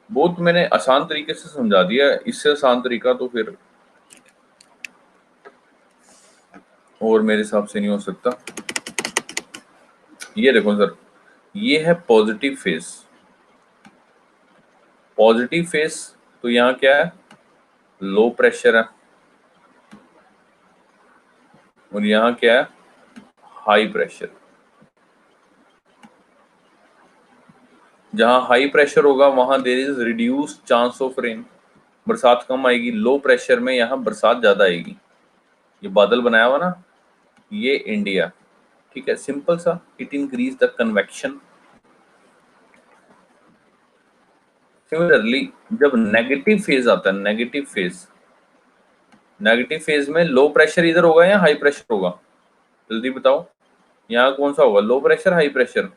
बहुत मैंने आसान तरीके से समझा दिया है, इससे आसान तरीका तो फिर और मेरे हिसाब से नहीं हो सकता। ये देखो सर, ये है पॉजिटिव फेस, पॉजिटिव फेस, तो यहाँ क्या है, लो प्रेशर है, और यहाँ क्या है, हाई प्रेशर। जहां हाई प्रेशर होगा वहां there is reduce chance of rain, बरसात कम आएगी। लो प्रेशर में यहाँ बरसात ज्यादा आएगी। ये बादल बनाया हुआ ना, ये इंडिया, ठीक है, सिंपल सा, it increase the convection. Similarly जब नेगेटिव फेज आता है, नेगेटिव फेज, नेगेटिव फेज में लो प्रेशर इधर होगा या हाई प्रेशर होगा, जल्दी बताओ, यहाँ कौन सा होगा, low pressure high pressure,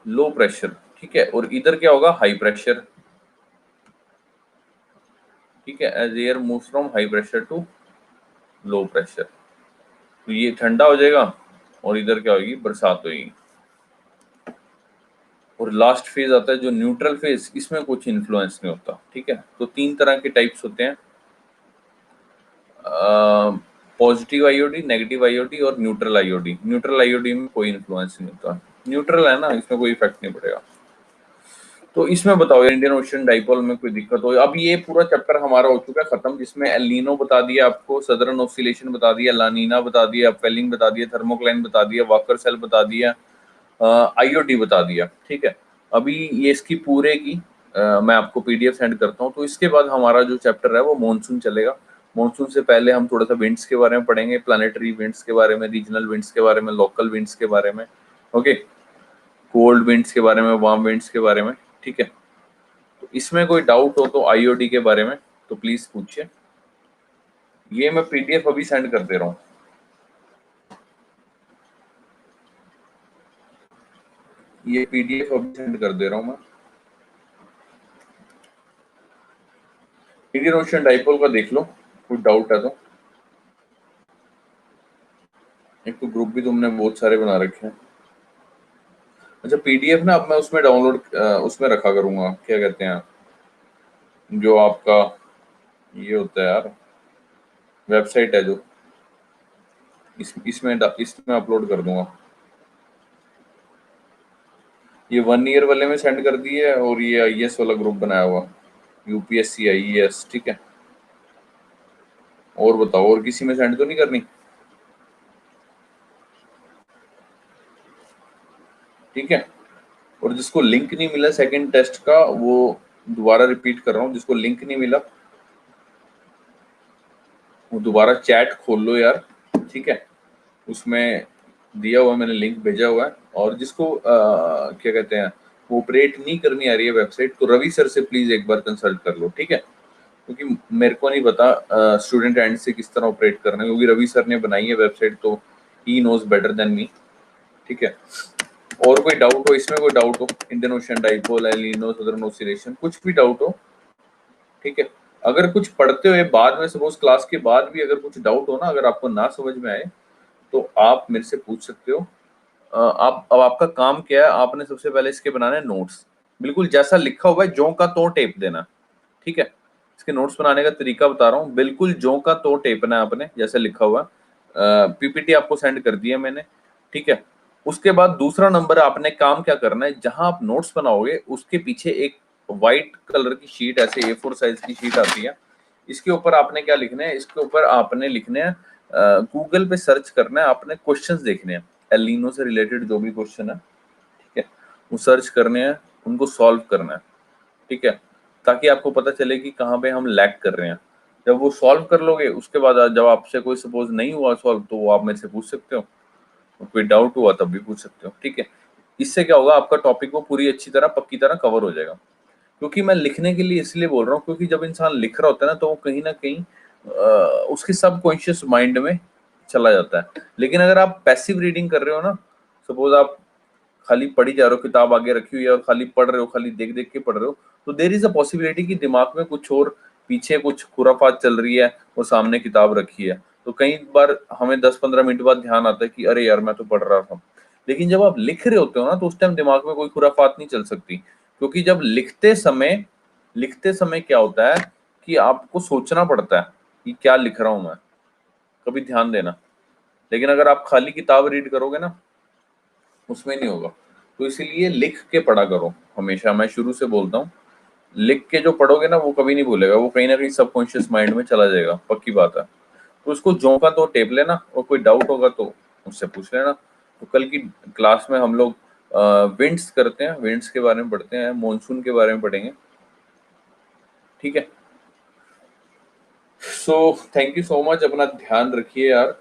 low pressure, ठीक है, और इधर क्या होगा, हाई प्रेशर, ठीक है, as air moves from high pressure to low pressure, तो ये ठंडा हो जाएगा और इधर क्या होगी, बरसात होगी। और लास्ट फेज आता है जो न्यूट्रल फेज, इसमें कुछ इन्फ्लुएंस नहीं होता, ठीक है। तो तीन तरह के टाइप्स होते हैं, पॉजिटिव आईओडी, नेगेटिव आईओडी और न्यूट्रल आईओडी। न्यूट्रल आईओडी में कोई इन्फ्लुएंस नहीं होता, न्यूट्रल है ना, इसमें कोई इफेक्ट नहीं पड़ेगा। तो इसमें बताओ इंडियन ओशन डाइपोल में कोई दिक्कत हो? अब ये पूरा चैप्टर हमारा हो चुका है खत्म, जिसमें एल नीनो बता दिया आपको, सदर्न ऑसिलेशन बता दिया, लानीना बता दिया, अपवेलिंग बता दिया, थर्मोक्लाइन बता दिया, वॉकर सेल बता दिया, आईओडी बता दिया, ठीक है। अभी ये इसकी पूरे की मैं आपको पीडीएफ सेंड करता हूँ। तो इसके बाद हमारा जो चैप्टर है वो मॉनसून चलेगा। मॉनसून से पहले हम थोड़ा सा विंड्स के बारे में पढ़ेंगे, प्लानिटरी विंड्स के बारे में, रीजनल विंड्स के बारे में, लोकल विंड्स के बारे में, ओके, कोल्ड विंड्स के बारे में, वार्म विंड्स के बारे में, ठीक है। तो इसमें कोई डाउट हो तो आईओडी के बारे में तो प्लीज पूछिए। ये मैं पीडीएफ अभी सेंड कर दे रहा हूँ, ये पीडीएफ अभी सेंड कर दे रहा हूँ मैं। इंडियन ओशन डाइपोल का देख लो, कोई डाउट है तो। एक तो ग्रुप भी तुमने बहुत सारे बना रखे हैं। अच्छा पीडीएफ ना अब मैं उसमें डाउनलोड उसमें रखा करूंगा, क्या कहते हैं, जो आपका ये होता है यार, वेबसाइट है जो, इसमें अपलोड कर दूंगा। ये 1 ईयर वाले में सेंड कर दिए है, और ये आईएएस वाला ग्रुप बनाया हुआ, यूपीएससी आईएएस, ठीक है। और बताओ, और किसी में सेंड तो नहीं करनी? ठीक है। और जिसको लिंक नहीं मिला सेकंड टेस्ट का, वो दोबारा रिपीट कर रहा हूँ, जिसको लिंक नहीं मिला वो दोबारा चैट खोल लो यार, ठीक है। उसमें दिया हुआ, मैंने लिंक भेजा हुआ है। और जिसको क्या कहते हैं, वो ऑपरेट नहीं करनी आ रही है वेबसाइट, तो रवि सर से प्लीज एक बार कंसल्ट कर लो, ठीक है? क्योंकि मेरे को नहीं पता स्टूडेंट एंड से किस तरह ऑपरेट करना है, क्योंकि रवि सर ने बनाई है वेबसाइट, तो he knows better than me, ठीक है? और कोई डाउट हो इसमें, कोई डाउट हो, Indian ocean dipole, L Nino, southern oscillation, कुछ भी डाउट हो, ठीक है? अगर कुछ पढ़ते हुए बाद में, सपोज क्लास के बाद भी अगर कुछ डाउट हो ना, अगर आपको ना समझ में आए, तो आप मेरे से पूछ सकते हो। आप, अब आपका काम क्या है, आपने सबसे पहले इसके बनाने नोट्स, बिल्कुल जैसा लिखा हुआ है ज्यों का त्यों टेप देना, ठीक है? इसके नोट्स बनाने का तरीका बता रहा हूँ, बिल्कुल ज्यों का त्यों टेपना है आपने, जैसे लिखा हुआ। पीपीटी आपको सेंड कर दिया मैंने, ठीक है? उसके बाद दूसरा नंबर, आपने काम क्या करना है, जहां आप नोट्स बनाओगे उसके पीछे एक व्हाइट कलर की शीट, ऐसे A4 साइज की शीट आती है, इसके ऊपर आपने क्या लिखना है, इसके ऊपर आपने लिखने हैं, गूगल पे सर्च करना है, आपने क्वेश्चंस देखने हैं, एल नीनो से रिलेटेड जो भी क्वेश्चन है, ठीक है? वो सर्च करने हैं, उनको सॉल्व करना है, ठीक है? ताकि आपको पता चले कि कहाँ पे हम लैग कर रहे हैं। जब वो सॉल्व कर लोगे, उसके बाद जब आपसे कोई सपोज नहीं हुआ सॉल्व, तो वो आप मेरे से पूछ सकते हो, कोई डाउट हुआ तब भी पूछ सकते हो, ठीक है? इससे क्या होगा, आपका टॉपिक वो पूरी अच्छी तरह, पक्की तरह कवर हो जाएगा। क्योंकि मैं लिखने के लिए इसलिए बोल रहा हूँ, क्योंकि जब इंसान लिख रहा होता है ना, तो वो कहीं ना कहीं उसके सबकॉन्शियस माइंड में चला जाता है। लेकिन अगर आप पैसिव रीडिंग कर रहे हो ना, सपोज आप खाली पढ़ी जा रहे हो, किताब आगे रखी हुई है और खाली पढ़ रहे हो, खाली देख देख के पढ़ रहे हो, तो देर इज अ पॉसिबिलिटी कि दिमाग में कुछ और, पीछे कुछ खुराफात चल रही है और सामने किताब रखी है। तो कई बार हमें 10-15 मिनट बाद ध्यान आता है कि अरे यार, मैं तो पढ़ रहा था। लेकिन जब आप लिख रहे होते हो ना, तो उस टाइम दिमाग में कोई खुराफात नहीं चल सकती, क्योंकि जब लिखते समय क्या होता है कि आपको सोचना पड़ता है कि क्या लिख रहा हूं मैं, कभी ध्यान देना। लेकिन अगर आप खाली किताब रीड करोगे ना, उसमें नहीं होगा। तो इसीलिए लिख के पढ़ा करो हमेशा, मैं शुरू से बोलता हूँ, लिख के जो पढ़ोगे ना, वो कभी नहीं भूलेगा, वो कहीं ना कहीं सबकॉन्शियस माइंड में चला जाएगा, पक्की बात है। तो उसको ज्यों का तो टेप लेना, और कोई डाउट होगा तो मुझसे पूछ लेना। तो कल की क्लास में हम लोग विंड्स करते हैं, विंड्स के बारे में पढ़ते हैं, मॉनसून के बारे में पढ़ेंगे, ठीक है? So thank you so much, अपना ध्यान रखिए यार।